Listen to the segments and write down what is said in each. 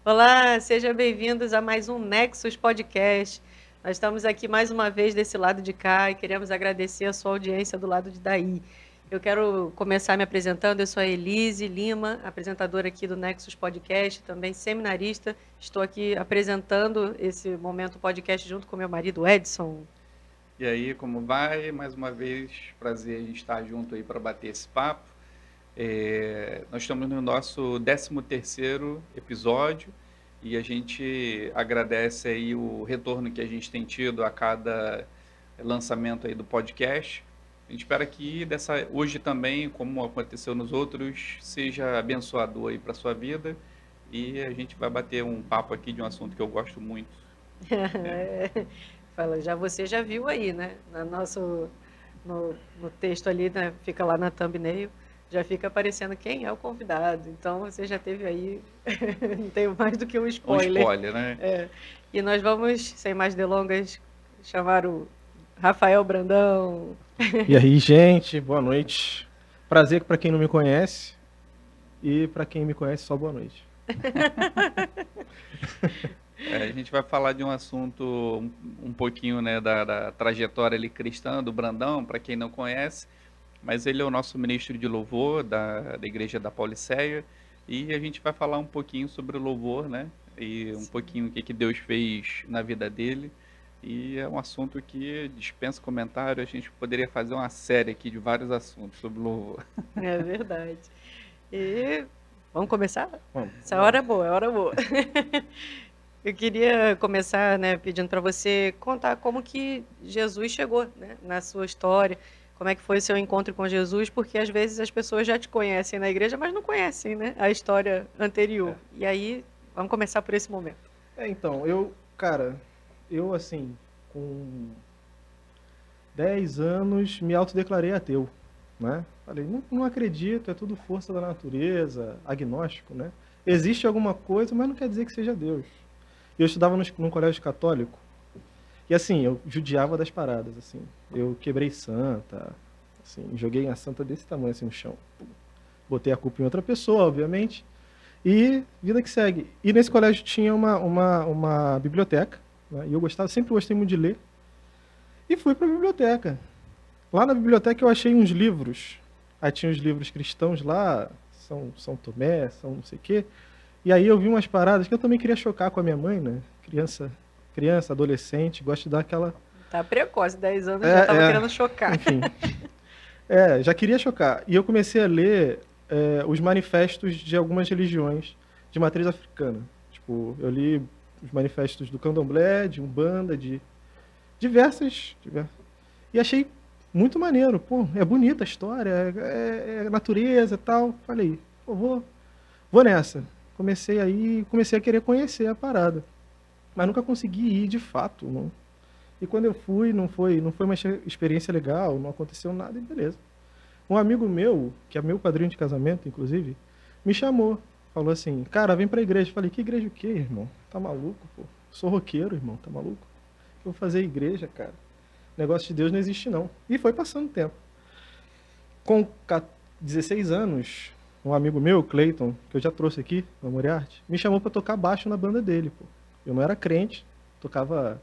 Olá, sejam bem-vindos a mais um Nexus Podcast. Nós estamos aqui mais uma vez desse lado de cá e queremos agradecer a sua audiência do lado de daí. Eu quero começar me apresentando. Eu sou a Elise Lima, apresentadora aqui do Nexus Podcast, também seminarista. Estou aqui apresentando esse momento podcast junto com meu marido Edson. E aí, como vai? Mais uma vez, prazer em estar junto aí para bater esse papo. Nós estamos no nosso 13º episódio e a gente agradece aí o retorno que a gente tem tido a cada lançamento aí do podcast. A gente espera que hoje também, como aconteceu nos outros, seja abençoador aí para sua vida. E a gente vai bater um papo aqui de um assunto que eu gosto muito. Fala, você já viu aí, né? No texto ali, né? Fica lá na thumbnail, já fica aparecendo quem é o convidado. Então você já teve aí, não tenho mais do que um spoiler. Um spoiler, né? E nós vamos, sem mais delongas, chamar o Rafael Brandão. E aí, gente, boa noite. Prazer para quem não me conhece e para quem me conhece, só boa noite. A gente vai falar de um assunto um pouquinho, né, da trajetória ali cristã do Brandão, para quem não conhece, mas ele é o nosso ministro de louvor da Igreja da Pauliceia, e a gente vai falar um pouquinho sobre o louvor, né, e um pouquinho o que Deus fez na vida dele, e é um assunto que dispensa comentário. A gente poderia fazer uma série aqui de vários assuntos sobre louvor. É verdade. E vamos começar? Vamos. Essa hora é boa, é hora boa. Eu queria começar, né, pedindo para você contar como que Jesus chegou, né, na sua história, como é que foi o seu encontro com Jesus, porque às vezes as pessoas já te conhecem na igreja, mas não conhecem, né, a história anterior. E aí, vamos começar por esse momento. Então, eu assim, com 10 anos, me autodeclarei ateu, né? Falei, não acredito, é tudo força da natureza, agnóstico, né? Existe alguma coisa, mas não quer dizer que seja Deus. E eu estudava num colégio católico, e assim, eu judiava das paradas, assim. Eu quebrei santa, assim, joguei a santa desse tamanho, assim, no chão. Botei a culpa em outra pessoa, obviamente, e vida que segue. E nesse colégio tinha uma biblioteca, né? E eu sempre gostei muito de ler, e fui para a biblioteca. Lá na biblioteca eu achei uns livros, aí tinha os livros cristãos lá, São Tomé, São não sei o quê, e aí eu vi umas paradas que eu também queria chocar com a minha mãe, né? Criança, adolescente, gosto de dar aquela... Tá precoce, 10 anos, já tava querendo chocar. Enfim, já queria chocar. E eu comecei a ler os manifestos de algumas religiões de matriz africana. Tipo, eu li os manifestos do Candomblé, de Umbanda, de diversas. E achei muito maneiro. Pô, é bonita a história, é natureza e tal. Falei, pô, vou nessa. Comecei a querer conhecer a parada. Mas nunca consegui ir de fato. Não. E quando eu fui, não foi uma experiência legal, não aconteceu nada e beleza. Um amigo meu, que é meu padrinho de casamento, inclusive, me chamou. Falou assim, cara, vem pra igreja. Falei, que igreja o quê, irmão? Tá maluco, pô? Sou roqueiro, irmão, tá maluco? Eu vou fazer igreja, cara. Negócio de Deus não existe, não. E foi passando o tempo. Com 16 anos, um amigo meu, Clayton, que eu já trouxe aqui, no Moriarty, me chamou pra tocar baixo na banda dele, pô. Eu não era crente, tocava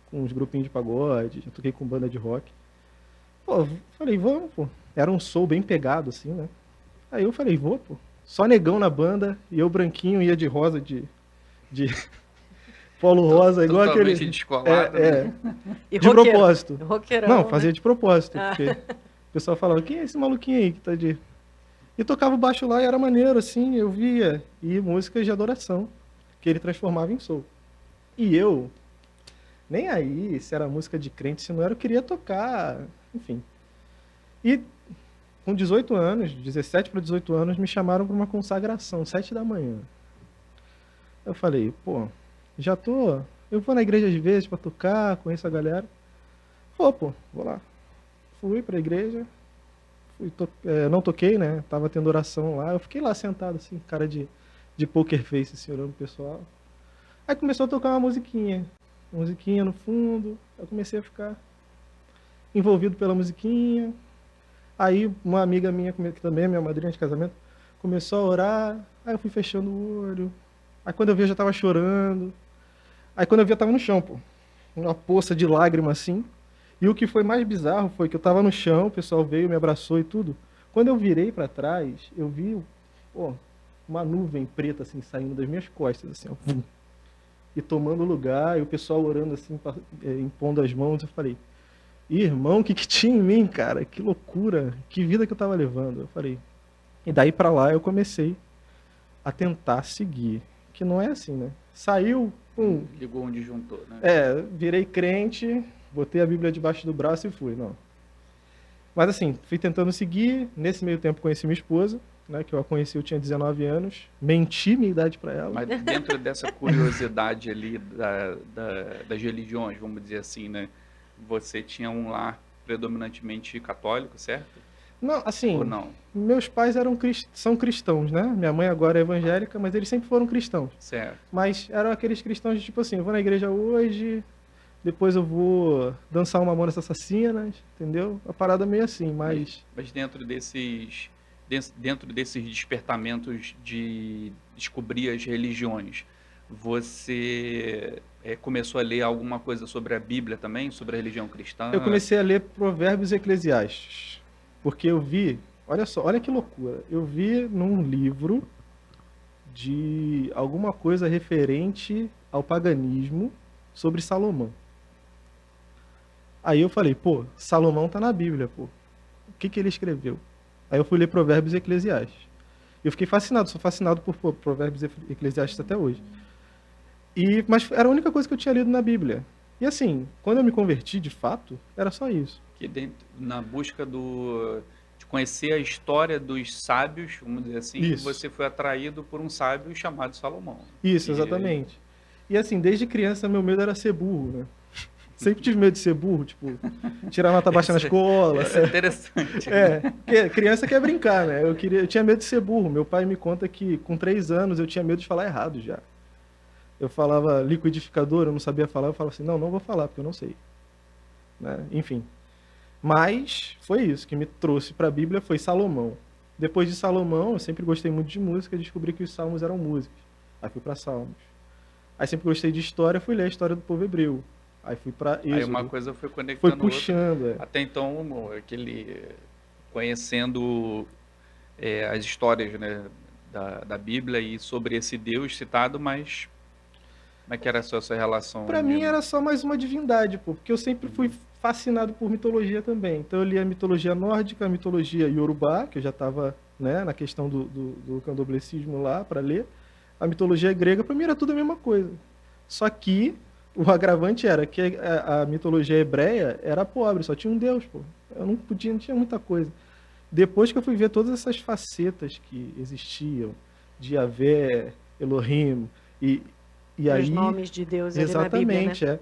com uns grupinhos de pagode, já toquei com banda de rock. Pô, falei, vamos, pô. Era um soul bem pegado, assim, né? Aí eu falei, vou, pô. Só negão na banda, e eu branquinho ia de rosa, de polo rosa, igual aquele... descolado, né? E de roqueiro, propósito. Roqueirão, não, fazia né? de propósito, porque o pessoal falava, quem é esse maluquinho aí que tá de... E tocava o baixo lá e era maneiro, assim, eu via. E músicas de adoração, que ele transformava em soul. E eu, nem aí, se era música de crente, se não era, eu queria tocar, enfim. E com 18 anos, 17 para 18 anos, me chamaram para uma consagração, 7 da manhã. Eu falei, pô, eu vou na igreja às vezes para tocar, conheço a galera. Pô, vou lá. Fui para a igreja, não toquei, né? Tava tendo oração lá, eu fiquei lá sentado, assim, cara de poker face, assim, olhando o pessoal. Aí começou a tocar uma musiquinha no fundo, eu comecei a ficar envolvido pela musiquinha. Aí uma amiga minha, que também é minha madrinha de casamento, começou a orar, aí eu fui fechando o olho, Aí quando eu vi, eu já tava chorando. Aí quando eu vi, eu tava no chão, pô. Uma poça de lágrima assim. E o que foi mais bizarro foi que eu tava no chão, o pessoal veio, me abraçou e tudo. Quando eu virei pra trás, eu vi, pô, uma nuvem preta assim saindo das minhas costas, assim, ó, vum, e tomando lugar, e o pessoal orando assim, impondo as mãos. Eu falei, irmão, o que que tinha em mim, cara? Que loucura, que vida que eu tava levando. Eu falei. E daí pra lá eu comecei a tentar seguir, que não é assim, né? Saiu, pum, Ligou um disjuntor, né? virei crente, botei a Bíblia debaixo do braço e fui, não. Mas assim, fui tentando seguir, nesse meio tempo conheci minha esposa, né, que eu a conheci, eu tinha 19 anos, menti minha idade para ela. Mas dentro dessa curiosidade ali das religiões, vamos dizer assim, né? Você tinha um lar predominantemente católico, certo? Não, assim, Ou não? meus pais são cristãos, né? Minha mãe agora é evangélica, mas eles sempre foram cristãos. Certo. Mas eram aqueles cristãos de tipo assim, eu vou na igreja hoje, depois eu vou dançar uma Mamonas Assassinas, entendeu? Uma parada meio assim, mas Mas dentro desses despertamentos de descobrir as religiões, você começou a ler alguma coisa sobre a Bíblia também, sobre a religião cristã? eu comecei a ler Provérbios e Eclesiastes, porque eu vi, olha só, olha que loucura, eu vi num livro de alguma coisa referente ao paganismo sobre Salomão. Aí eu falei, pô, Salomão tá na Bíblia, pô. O que que ele escreveu? Aí eu fui ler Provérbios e Eclesiastes. Eu fiquei fascinado, sou fascinado por Provérbios e Eclesiastes até hoje. Mas era a única coisa que eu tinha lido na Bíblia. E assim, quando eu me converti, de fato, era só isso. Que na busca de conhecer a história dos sábios, vamos dizer assim, Isso. você foi atraído por um sábio chamado Salomão. Isso, exatamente. E assim, desde criança, meu medo era ser burro, né? Sempre tive medo de ser burro, tipo, tirar nota baixa na escola. Isso é interessante. Porque criança quer brincar, né? Eu tinha medo de ser burro. Meu pai me conta que com 3 anos eu tinha medo de falar errado já. Eu falava liquidificador, eu não sabia falar, eu falava assim, não vou falar, porque eu não sei. Né? Enfim. Mas foi isso, que me trouxe para a Bíblia foi Salomão. Depois de Salomão, eu sempre gostei muito de música, descobri que os salmos eram músicas. Aí fui para Salmos. Aí sempre gostei de história, fui ler a história do povo hebreu. Aí fui para Êxodo. Aí uma coisa foi Foi conectando puxando, outra. Até então, conhecendo as histórias, né, da Bíblia e sobre esse Deus citado, mas como é que era a sua relação? Pra mim era só mais uma divindade, pô, porque eu sempre fui fascinado por mitologia também. Então eu li a mitologia nórdica, a mitologia iorubá, que eu já estava, né, na questão do candomblecismo lá para ler. A mitologia grega, pra mim era tudo a mesma coisa. Só que o agravante era que a mitologia hebreia era pobre, só tinha um Deus, pô. Eu não tinha muita coisa. Depois que eu fui ver todas essas facetas que existiam, de Yahvé, Elohim, e aí... Os nomes de Deus ali na Bíblia, né? Exatamente,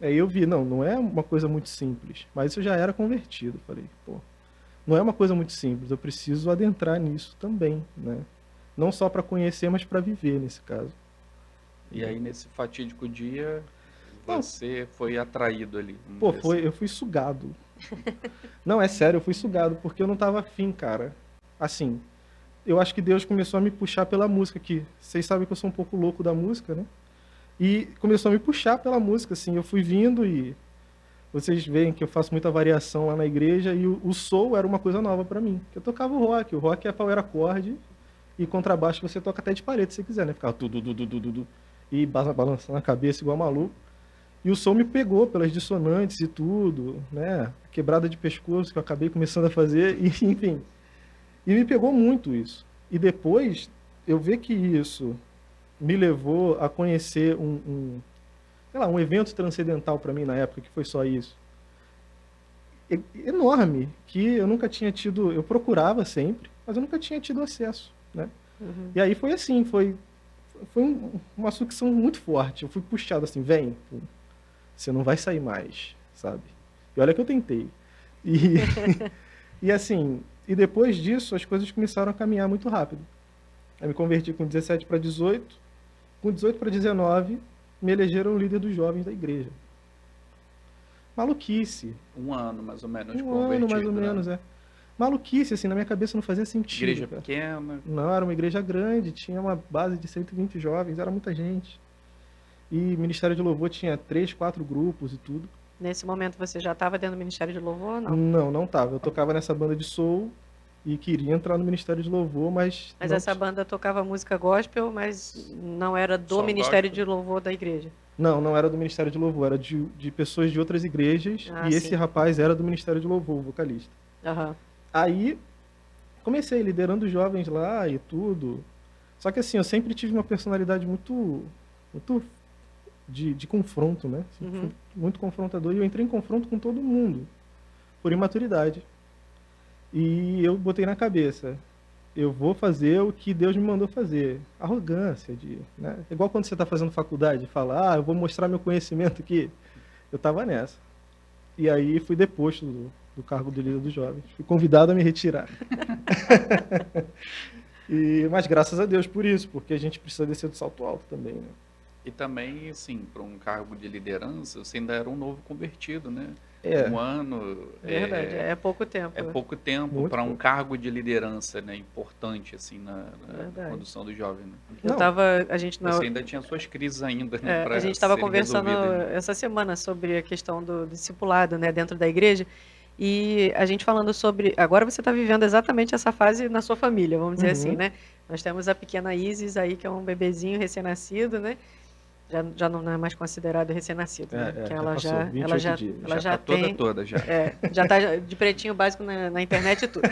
Aí eu vi, não é uma coisa muito simples. Mas isso eu já era convertido. Falei, pô, não é uma coisa muito simples, eu preciso adentrar nisso também, né? Não só para conhecer, mas para viver nesse caso. E aí, nesse fatídico dia, você foi atraído ali. Pô, eu fui sugado. Não, é sério, eu fui sugado, porque eu não tava afim, cara. Assim, eu acho que Deus começou a me puxar pela música, que vocês sabem que eu sou um pouco louco da música, né? E começou a me puxar pela música, assim, eu fui vindo e vocês veem que eu faço muita variação lá na igreja e o soul era uma coisa nova pra mim. Eu tocava o rock é power acorde e contrabaixo você toca até de parede se quiser, né? Ficava tudo e balançando a cabeça igual maluco. E o som me pegou pelas dissonantes e tudo, né? Quebrada de pescoço que eu acabei começando a fazer, e, enfim. E me pegou muito isso. E depois, eu ver que isso me levou a conhecer sei lá, um evento transcendental para mim na época, que foi só isso. Enorme, que eu nunca tinha tido, eu procurava sempre, mas eu nunca tinha tido acesso, né? Uhum. E aí foi assim, foi uma sucção muito forte. Eu fui puxado assim, vem, você não vai sair mais, sabe? E olha que eu tentei. E assim, e depois disso as coisas começaram a caminhar muito rápido. Eu me converti com 17 para 18, com 18 para 19 me elegeram líder dos jovens da igreja. Maluquice. Um ano, mais ou menos, Um ano, mais ou né? menos, maluquice, assim, na minha cabeça não fazia sentido. Igreja cara. pequena. Não, era uma igreja grande, tinha uma base de 120 jovens, era muita gente. E Ministério de Louvor tinha 3, 4 grupos e tudo. Nesse momento você já estava dentro do Ministério de Louvor ou não? Não tava. Eu tocava nessa banda de soul e queria entrar no Ministério de Louvor, mas... Mas não essa banda tocava música gospel, mas não era do Só Ministério gospel? de Louvor da igreja. Não era do Ministério de Louvor, era de pessoas de outras igrejas, Ah, e sim. esse rapaz era do Ministério de Louvor, o vocalista. Aham. Aí, comecei liderando os jovens lá e tudo. Só que assim, eu sempre tive uma personalidade muito de confronto, né? Assim, Uhum. fui muito confrontador, e eu entrei em confronto com todo mundo, por imaturidade. E eu botei na cabeça, eu vou fazer o que Deus me mandou fazer. Arrogância, né? Igual quando você está fazendo faculdade, fala, eu vou mostrar meu conhecimento aqui. Eu estava nessa. E aí fui deposto do cargo de líder dos jovens. Fui convidado a me retirar. Mas graças a Deus por isso, porque a gente precisa descer do salto alto também, né? E também, assim, para um cargo de liderança, você ainda era um novo convertido, né? É. Um ano Verdade, é pouco tempo. é pouco tempo Muito para um pouco. cargo de liderança, né? Importante, assim, na Verdade. condução do jovem, né? Não. A gente não, Você ainda tinha suas crises ainda, né? a gente estava serem conversando resolvidas, né? essa semana sobre a questão do discipulado, né, dentro da igreja, e a gente falando sobre, agora você está vivendo exatamente essa fase na sua família, vamos dizer Uhum. assim, né? Nós temos a pequena Isis aí, que é um bebezinho recém-nascido, né? Já não é mais considerado recém-nascido, né? Porque já ela passou, já, 28 ela já, dias. ela já Tá tem, toda já. já está de pretinho básico na internet e tudo.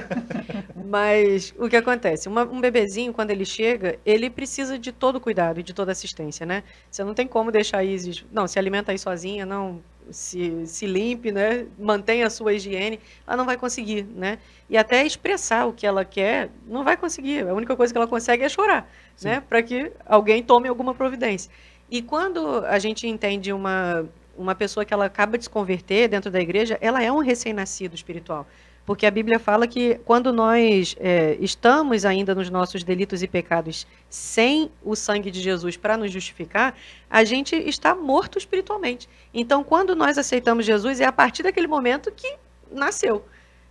Mas o que acontece? Um bebezinho, quando ele chega, ele precisa de todo cuidado e de toda assistência, né? Você não tem como deixar a Isis, não, se alimenta aí sozinha, não, se limpe, né? Mantenha a sua higiene, ela não vai conseguir, né? E até expressar o que ela quer, não vai conseguir. A única coisa que ela consegue é chorar, Sim. né? Para que alguém tome alguma providência. E quando a gente entende uma pessoa que ela acaba de se converter dentro da igreja, ela é um recém-nascido espiritual. Porque a Bíblia fala que quando nós estamos ainda nos nossos delitos e pecados sem o sangue de Jesus para nos justificar, a gente está morto espiritualmente. Então, quando nós aceitamos Jesus, é a partir daquele momento que nasceu.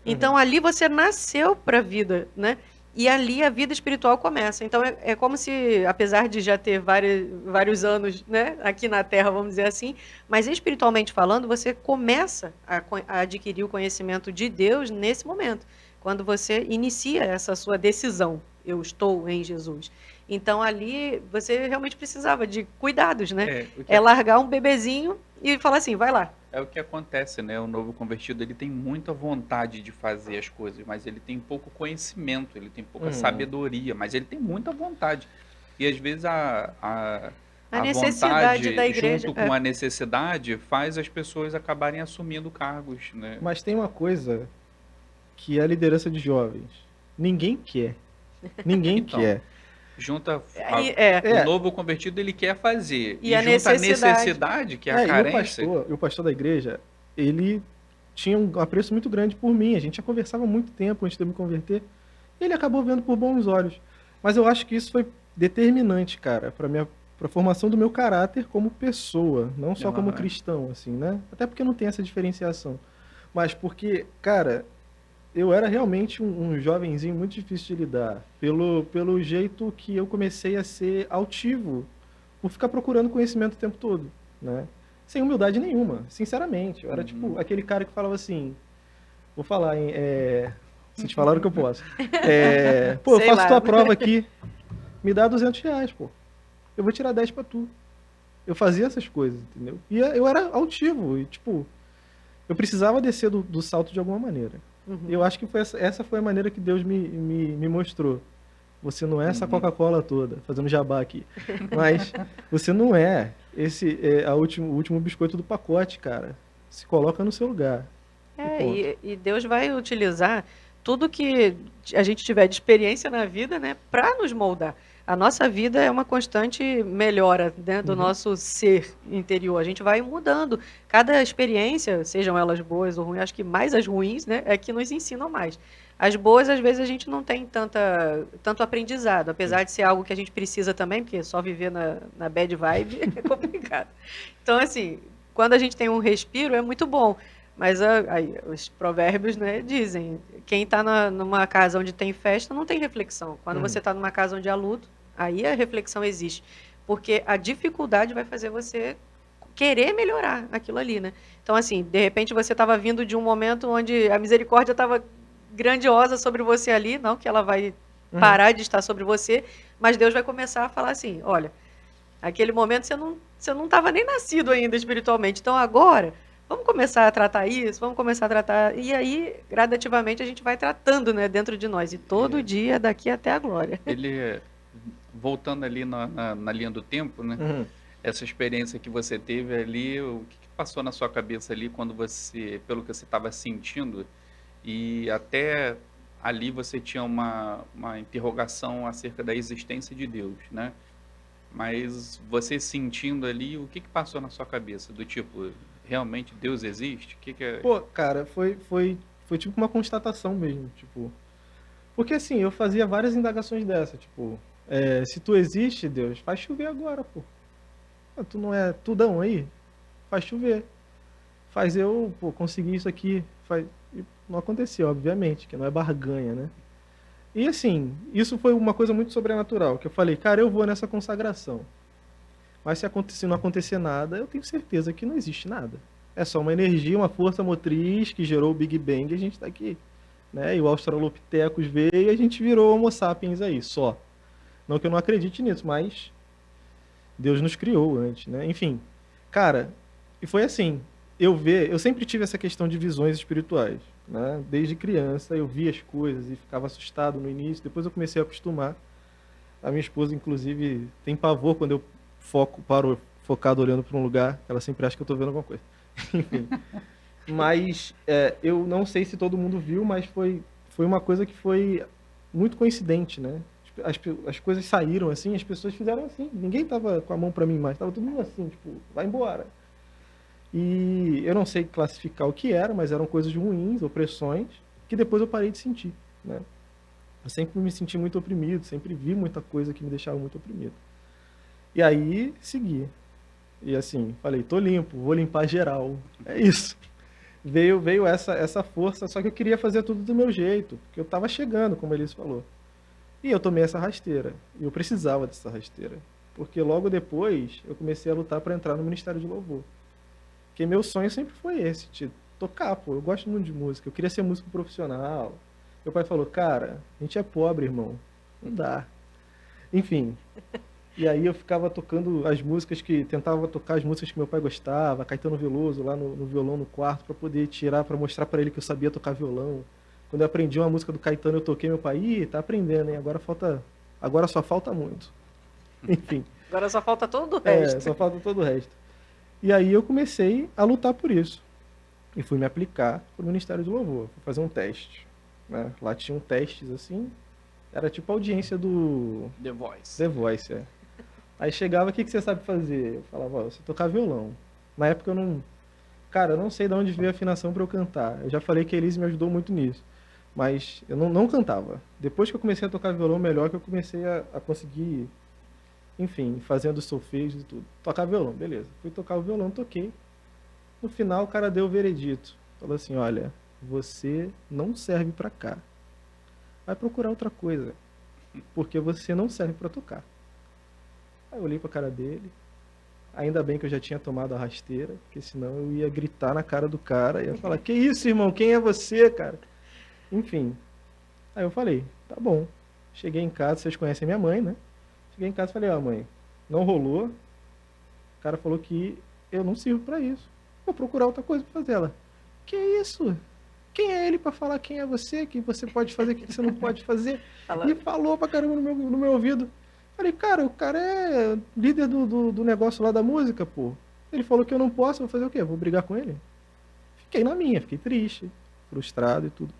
Então, ali você nasceu para a vida, né? E ali a vida espiritual começa. Então, é como se, apesar de já ter vários anos, né, aqui na Terra, vamos dizer assim, mas espiritualmente falando, você começa a adquirir o conhecimento de Deus nesse momento, quando você inicia essa sua decisão, eu estou em Jesus. Então, ali, você realmente precisava de cuidados, né? É largar um bebezinho e falar assim, vai lá. É o que acontece, né? O novo convertido, ele tem muita vontade de fazer as coisas, mas ele tem pouco conhecimento, ele tem pouca sabedoria, mas ele tem muita vontade. E às vezes a necessidade vontade, da igreja, junto com a necessidade, faz as pessoas acabarem assumindo cargos, né? Mas tem uma coisa que é a liderança de jovens. Ninguém quer. Ninguém Então, quer. Junta o o novo convertido, ele quer fazer. E a junta a necessidade. necessidade, que é a carência. E o pastor da igreja, ele tinha um apreço muito grande por mim. A gente já conversava há muito tempo antes de eu me converter. Ele acabou vendo por bons olhos. Mas eu acho que isso foi determinante, cara, para a formação do meu caráter como pessoa, não só como cristão, assim, né? Até porque não tem essa diferenciação. Mas porque, cara, eu era realmente um jovenzinho muito difícil de lidar, pelo jeito que eu comecei a ser altivo, por ficar procurando conhecimento o tempo todo, né? Sem humildade nenhuma, sinceramente. Eu era tipo aquele cara que falava assim, vou falar, hein, se te falaram que eu posso. Pô, eu Sei faço lá. tua prova aqui, me dá R$200, pô. Eu vou tirar 10 pra tu. Eu fazia essas coisas, entendeu? E eu era altivo, e tipo, eu precisava descer do salto de alguma maneira. Eu acho que essa foi a maneira que Deus me mostrou. Você não é essa Coca-Cola toda, fazendo jabá aqui. Mas você não é. Esse é o último biscoito do pacote, cara. Se coloca no seu lugar. E Deus vai utilizar tudo que a gente tiver de experiência na vida, né, para nos moldar. A nossa vida é uma constante melhora, né, do nosso ser interior. A gente vai mudando. Cada experiência, sejam elas boas ou ruins, acho que mais as ruins, né, é que nos ensinam mais. As boas, às vezes, a gente não tem tanto aprendizado, apesar de ser algo que a gente precisa também, porque só viver na bad vibe é complicado. Então, assim, quando a gente tem um respiro, é muito bom. Mas aí, os provérbios, né, dizem, quem está numa casa onde tem festa não tem reflexão. Quando você está numa casa onde há luto, aí a reflexão existe. Porque a dificuldade vai fazer você querer melhorar aquilo ali, né? Então, assim, de repente você estava vindo de um momento onde a misericórdia estava grandiosa sobre você ali, não que ela vai parar de estar sobre você, mas Deus vai começar a falar assim, olha, aquele momento você não estava nem nascido ainda espiritualmente, então agora vamos começar a tratar isso, vamos começar a tratar, e aí gradativamente a gente vai tratando, né, dentro de nós, e todo dia daqui até a glória. Ele, voltando ali na linha do tempo, né? Essa experiência que você teve ali, o que passou na sua cabeça ali quando você, pelo que você estava sentindo, e até ali você tinha uma interrogação acerca da existência de Deus, né? Mas você sentindo ali, o que passou na sua cabeça? Do tipo, realmente Deus existe? O que é? Pô, cara, foi tipo uma constatação mesmo, tipo... Porque assim, eu fazia várias indagações dessa, tipo... se tu existe, Deus, faz chover agora, pô. Tu não é tudão aí? Faz chover. Faz eu, pô, conseguir isso aqui. E não aconteceu, obviamente, que não é barganha, né? E assim, isso foi uma coisa muito sobrenatural, que eu falei, cara, eu vou nessa consagração. Mas se não acontecer nada, eu tenho certeza que não existe nada. É só uma energia, uma força motriz que gerou o Big Bang e a gente está aqui. Né? E o Australopithecus veio e a gente virou Homo sapiens aí, só. Não que eu não acredite nisso, mas Deus nos criou antes, né? Enfim, cara, e foi assim, eu sempre tive essa questão de visões espirituais, né? Desde criança eu via as coisas e ficava assustado no início, depois eu comecei a acostumar. A minha esposa, inclusive, tem pavor quando eu paro focado olhando para um lugar, ela sempre acha que eu estou vendo alguma coisa. Enfim. Mas eu não sei se todo mundo viu, mas foi uma coisa que foi muito coincidente, né? As coisas saíram assim, as pessoas fizeram assim. Ninguém tava com a mão para mim mais, tava todo mundo assim, tipo, vai embora. E eu não sei classificar o que era, mas eram coisas ruins, opressões, que depois eu parei de sentir, né? Eu sempre me senti muito oprimido, sempre vi muita coisa que me deixava muito oprimido. E aí, segui. E assim, falei, tô limpo, vou limpar geral. É isso. Veio essa força, só que eu queria fazer tudo do meu jeito, porque eu tava chegando, como Elis falou. E eu tomei essa rasteira. E eu precisava dessa rasteira. Porque logo depois eu comecei a lutar para entrar no Ministério de Louvor. Porque meu sonho sempre foi esse, de tocar, pô. Eu gosto muito de música. Eu queria ser músico profissional. Meu pai falou, cara, a gente é pobre, irmão. Não dá. Enfim. E aí eu ficava tocando as músicas tentava tocar as músicas que meu pai gostava, Caetano Veloso lá no violão no quarto, para poder tirar, para mostrar para ele que eu sabia tocar violão. Quando eu aprendi uma música do Caetano, eu toquei, meu pai, tá aprendendo, hein? Agora só falta muito. Enfim. Agora só falta todo o resto. Só falta todo o resto. E aí eu comecei a lutar por isso. E fui me aplicar para o Ministério do Louvor, fui fazer um teste. Né? Lá tinham testes assim, era tipo a audiência do The Voice. The Voice, é. Aí chegava, o que você sabe fazer? Eu falava, ó, eu sei tocar violão. Na época eu não... Cara, eu não sei de onde veio a afinação para eu cantar. Eu já falei que a Elise me ajudou muito nisso. Mas eu não cantava. Depois que eu comecei a tocar violão melhor, que eu comecei a conseguir, enfim, fazendo solfejo e tudo. Tocar violão, beleza. Fui tocar o violão, toquei. No final o cara deu o veredito. Falou assim, olha, você não serve para cá. Vai procurar outra coisa. Porque você não serve para tocar. Aí eu olhei pra cara dele. Ainda bem que eu já tinha tomado a rasteira, porque senão eu ia gritar na cara do cara e ia falar, que isso, irmão? Quem é você, cara? Enfim. Aí eu falei, tá bom. Cheguei em casa, vocês conhecem minha mãe, né? Cheguei em casa e falei, ó, mãe, não rolou. O cara falou que eu não sirvo pra isso. Vou procurar outra coisa pra fazer. Ela, que isso? Quem é ele pra falar quem é você? Que você pode fazer, que você não pode fazer? E falou pra caramba no meu ouvido. Falei, cara, o cara é líder do negócio lá da música, pô. Ele falou que eu não posso, vou fazer o quê? Vou brigar com ele? Fiquei na minha, fiquei triste, frustrado e tudo.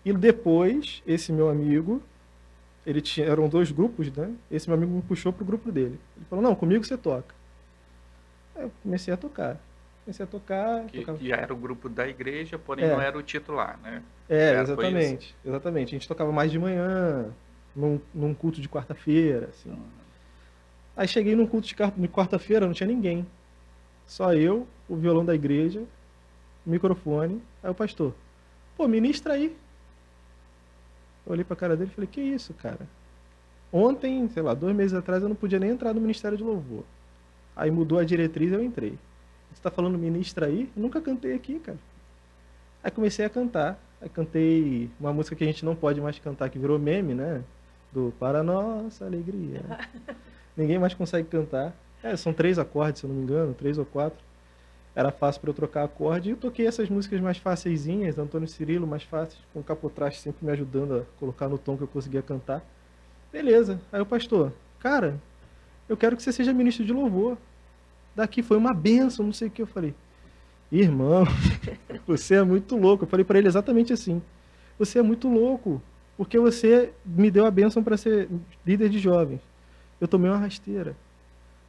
E depois, esse meu amigo, eram 2 grupos, né? Esse meu amigo me puxou pro grupo dele. Ele falou, não, comigo você toca. Aí eu comecei a tocar. Que já era o grupo da igreja, porém não era o titular, né? Exatamente. Exatamente. A gente tocava mais de manhã, num culto de quarta-feira, assim. Aí cheguei num culto de quarta-feira, não tinha ninguém. Só eu, o violão da igreja o microfone, aí o pastor, pô, ministra aí. Eu olhei pra cara dele e falei, que isso, cara? Ontem, sei lá, 2 meses atrás eu não podia nem entrar no Ministério de Louvor. Aí mudou a diretriz e eu entrei. Você tá falando ministra aí? Eu nunca cantei aqui, cara. Aí comecei a cantar. Aí cantei uma música que a gente não pode mais cantar, que virou meme, né? Do Para Nossa Alegria. Ninguém mais consegue cantar. São 3 acordes, se eu não me engano, 3 ou 4. Era fácil para eu trocar acorde. E eu toquei essas músicas mais faceizinhas, Antônio Cirilo, mais fáceis, com o Capotraste sempre me ajudando a colocar no tom que eu conseguia cantar. Beleza. Aí o pastor, cara, eu quero que você seja ministro de louvor. Daqui foi uma bênção, não sei o que. Eu falei, irmão, você é muito louco. Eu falei para ele exatamente assim. Você é muito louco, porque você me deu a bênção para ser líder de jovens. Eu tomei uma rasteira.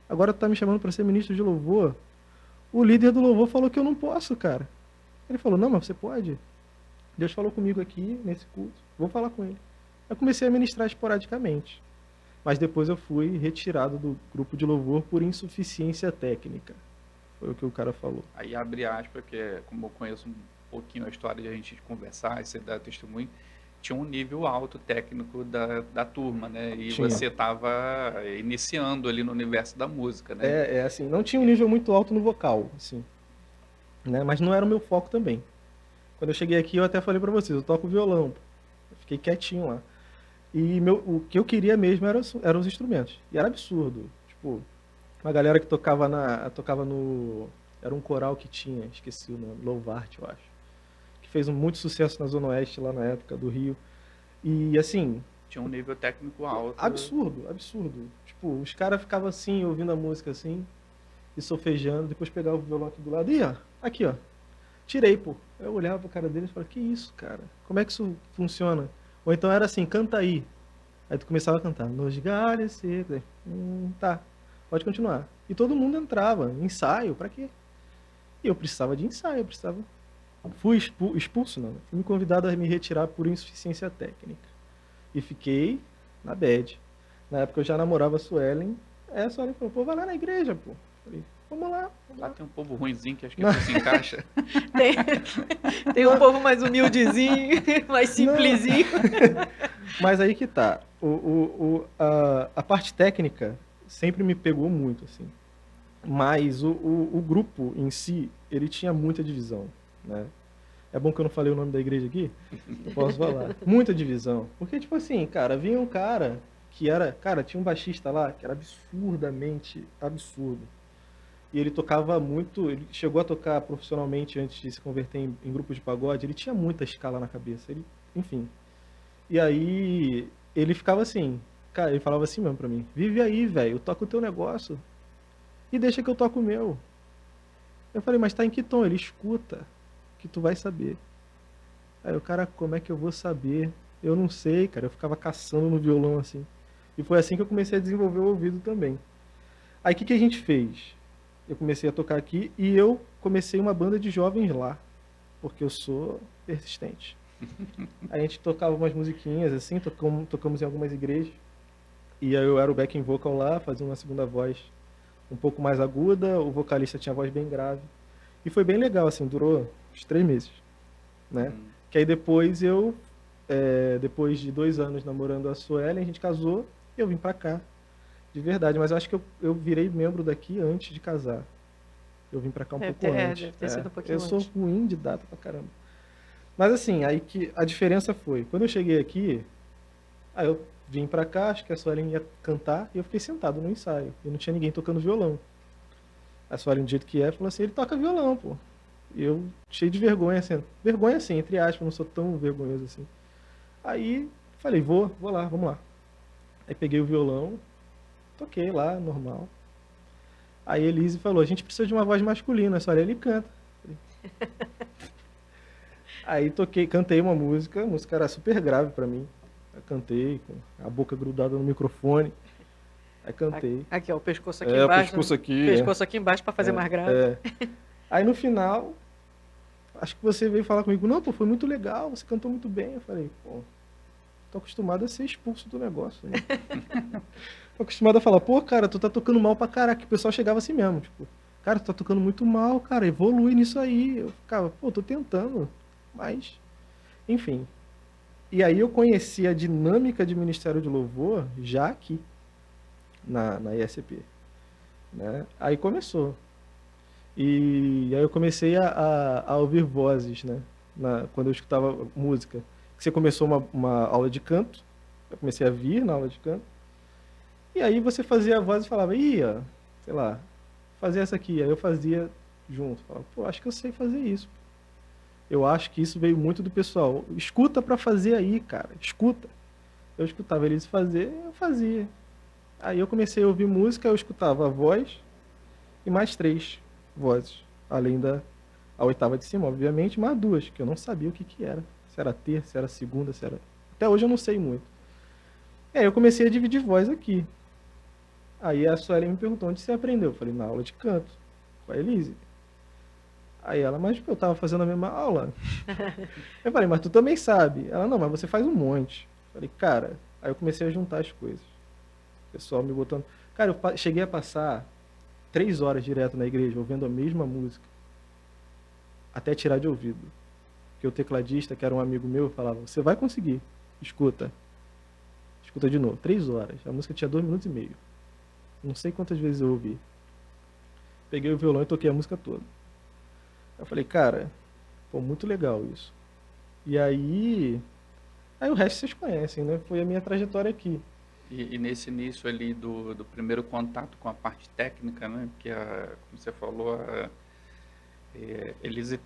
Agora tu tá me chamando para ser ministro de louvor. O líder do louvor falou que eu não posso, cara. Ele falou, não, mas você pode. Deus falou comigo aqui, nesse culto. Vou falar com ele. Eu comecei a ministrar esporadicamente. Mas depois eu fui retirado do grupo de louvor por insuficiência técnica. Foi o que o cara falou. Aí abre aspas, que é, como eu conheço um pouquinho a história de a gente conversar, você dá testemunho, tinha um nível alto técnico da turma, né? E Tinha. você estava iniciando ali no universo da música, né? Assim, não tinha um nível muito alto no vocal, assim, né? Mas não era o meu foco também. Quando eu cheguei aqui, eu até falei pra vocês, eu toco violão, eu fiquei quietinho lá. E o que eu queria mesmo eram os instrumentos. E era absurdo. Tipo, uma galera que tocava no... Era um coral que tinha, esqueci o nome, Louvarte, eu acho. Que fez muito sucesso na Zona Oeste, lá na época do Rio. E, assim... Tinha um nível técnico alto. Absurdo, absurdo. Tipo, os caras ficavam assim, ouvindo a música assim, e solfejando, depois pegava o violão aqui do lado, e ó, aqui ó, tirei, pô. Eu olhava pra cara deles e falava, que isso, cara? Como é que isso funciona? Ou então era assim, canta aí. Aí tu começava a cantar, nos galhos secos. Tá, pode continuar. E todo mundo entrava, ensaio, pra quê? E eu precisava de ensaio, eu precisava... Fui expulso, não. Fui me convidado a me retirar por insuficiência técnica. E fiquei na bad. Na época eu já namorava a Suelen. Aí a Suelen falou, pô, vai lá na igreja, pô. Falei, vamos lá. Lá tem um povo ruinzinho que acho que não se encaixa. Tem um povo mais humildezinho, mais simplesinho. Mas aí que tá. A parte técnica sempre me pegou muito, assim. Mas o grupo em si, ele tinha muita divisão, né? É bom que eu não falei o nome da igreja aqui? Eu posso falar. Muita divisão. Porque, tipo assim, cara, vinha um cara que era... Cara, tinha um baixista lá que era absurdamente absurdo. E ele tocava muito... Ele chegou a tocar profissionalmente antes de se converter em grupo de pagode. Ele tinha muita escala na cabeça. Enfim. E aí, ele ficava assim... Cara, ele falava assim mesmo pra mim. Vive aí, velho. Eu toco o teu negócio. E deixa que eu toco o meu. Eu falei, mas tá em que tom? Ele escuta. Que tu vai saber. Aí o cara, como é que eu vou saber? Eu não sei, cara. Eu ficava caçando no violão assim. E foi assim que eu comecei a desenvolver o ouvido também. Aí o que a gente fez? Eu comecei a tocar aqui e eu comecei uma banda de jovens lá. Porque eu sou persistente. A gente tocava umas musiquinhas assim, tocamos em algumas igrejas. E aí eu era o backing vocal lá, fazia uma segunda voz um pouco mais aguda, o vocalista tinha a voz bem grave. E foi bem legal, assim, durou uns 3 meses, né? Que aí depois depois de 2 anos namorando a Suelen, a gente casou e eu vim pra cá, de verdade. Mas eu acho que eu virei membro daqui antes de casar. Eu vim pra cá um pouco antes. Deve ter sido um pouquinho eu sou antes. ruim de data pra caramba. Mas assim, aí que a diferença foi, quando eu cheguei aqui, aí eu vim pra cá, acho que a Suelen ia cantar, e eu fiquei sentado no ensaio. E não tinha ninguém tocando violão. A Suelen, do jeito que é, falou assim, ele toca violão, pô. E eu, cheio de vergonha, assim, entre aspas, não sou tão vergonhoso assim. Aí, falei, vou lá, vamos lá. Aí peguei o violão, toquei lá, normal. Aí a Elise falou, a gente precisa de uma voz masculina, a Suelen, ele canta. Aí cantei uma música, a música era super grave pra mim. Eu cantei com a boca grudada no microfone. Aí cantei. Aqui, ó, o pescoço aqui embaixo. O pescoço aqui. Pescoço aqui embaixo pra fazer mais grave. Aí no final, acho que você veio falar comigo, não, pô, foi muito legal, você cantou muito bem. Eu falei, pô, tô acostumado a ser expulso do negócio, né? Tô acostumado a falar, pô, cara, tu tá tocando mal pra caraca. O pessoal chegava assim mesmo, tipo, cara, tu tá tocando muito mal, cara, evolui nisso aí. Eu ficava, pô, tô tentando, mas, enfim. E aí eu conheci a dinâmica de Ministério de Louvor já aqui, na ISP, né? Aí começou. E aí eu comecei a ouvir vozes, né? Quando eu escutava música. Você começou uma aula de canto, eu comecei a vir na aula de canto, e aí você fazia a voz e falava, ih, ó, sei lá, fazer essa aqui. Aí eu fazia junto, falava, pô, acho que eu sei fazer isso. Eu acho que isso veio muito do pessoal. Escuta pra fazer aí, cara, escuta. Eu escutava eles fazer, eu fazia. Aí eu comecei a ouvir música, eu escutava a voz e mais 3 vozes, além da a oitava de cima, obviamente, mais 2, que eu não sabia o que que era. Se era terça, se era segunda, se era... Até hoje eu não sei muito. Aí eu comecei a dividir voz aqui. Aí a Suelen me perguntou onde você aprendeu. Eu falei, na aula de canto, com a Elise. Aí ela, mas eu tava fazendo a mesma aula. Eu falei, mas tu também sabe. Ela, não, mas você faz um monte. Eu falei, cara, aí eu comecei a juntar as coisas. O pessoal me botando... Cara, eu cheguei a passar 3 horas direto na igreja, ouvindo a mesma música, até tirar de ouvido. Porque o tecladista, que era um amigo meu, falava, você vai conseguir, escuta. Escuta de novo, 3 horas. A música tinha 2 minutos e meio. Não sei quantas vezes eu ouvi. Peguei o violão e toquei a música toda. Eu falei, cara, pô, muito legal isso. E aí o resto vocês conhecem, né? Foi a minha trajetória aqui. E nesse início ali do primeiro contato com a parte técnica, né? Que, como você falou, Elise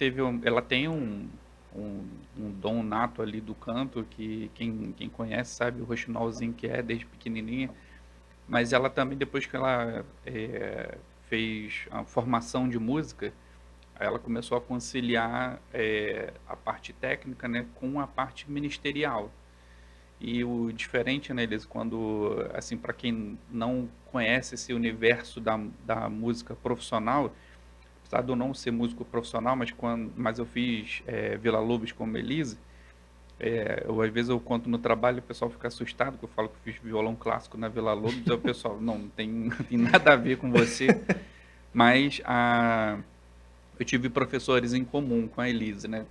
ela tem um dom nato ali do canto, que quem conhece sabe o roxinolzinho que é desde pequenininha. Mas ela também, depois que ela fez a formação de música, aí ela começou a conciliar a parte técnica, né, com a parte ministerial. E o diferente, né, Elise, quando, assim, para quem não conhece esse universo da música profissional, apesar de eu não ser músico profissional, mas eu fiz Vila Lobos como Elise, às vezes eu conto no trabalho e o pessoal fica assustado que eu falo que eu fiz violão clássico na Vila Lobos, e o pessoal, não tem nada a ver com você, mas eu tive professores em comum com a Elise, né?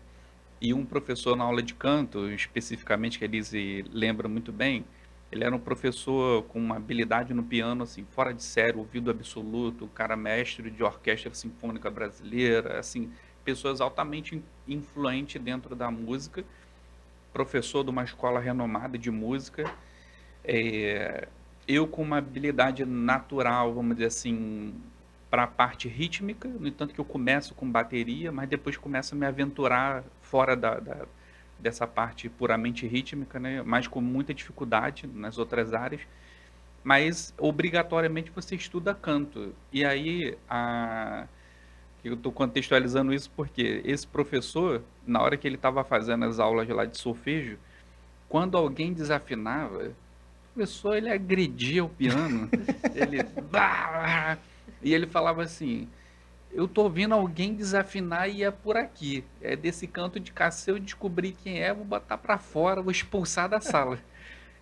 E um professor na aula de canto, especificamente, que a Elise lembra muito bem, ele era um professor com uma habilidade no piano, assim, fora de série, ouvido absoluto, cara mestre de orquestra sinfônica brasileira, assim, pessoas altamente influentes dentro da música, professor de uma escola renomada de música, eu com uma habilidade natural, vamos dizer assim, para a parte rítmica, no entanto que eu começo com bateria, mas depois começo a me aventurar fora dessa parte puramente rítmica, né? Mas com muita dificuldade nas outras áreas, mas obrigatoriamente você estuda canto. E aí, eu estou contextualizando isso porque esse professor, na hora que ele estava fazendo as aulas lá de solfejo, quando alguém desafinava, o professor ele agredia o piano, ele... E ele falava assim, eu tô ouvindo alguém desafinar e é por aqui. É desse canto de cá, se eu descobrir quem é, vou botar pra fora, vou expulsar da sala.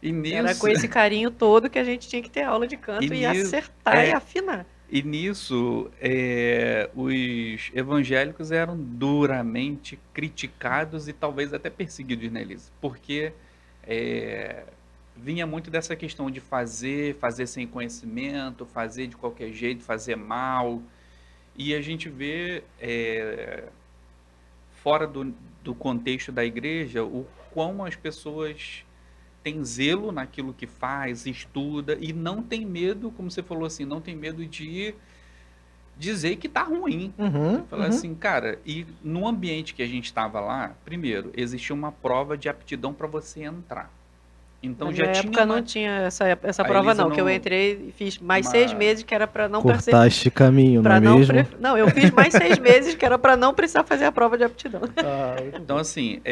E Era com nisso, esse carinho todo que a gente tinha que ter aula de e canto e nisso, acertar e afinar. os evangélicos eram duramente criticados e talvez até perseguidos, né, Elisa? Porque vinha muito dessa questão de fazer sem conhecimento, fazer de qualquer jeito, fazer mal. E a gente vê, fora do contexto da igreja, o quão as pessoas têm zelo naquilo que faz, estuda, e não tem medo, como você falou assim, não tem medo de dizer que tá ruim. Falar assim, cara, e no ambiente que a gente estava lá, primeiro, existia uma prova de aptidão para você entrar. Então Na já minha tinha época não tinha essa a prova Elisa não, que eu não, entrei e fiz mais 6 uma, meses que era para não Cortaste caminho, não é mesmo? Não, eu fiz mais 6 meses que era para não precisar fazer a prova de aptidão. Muito então bom. assim,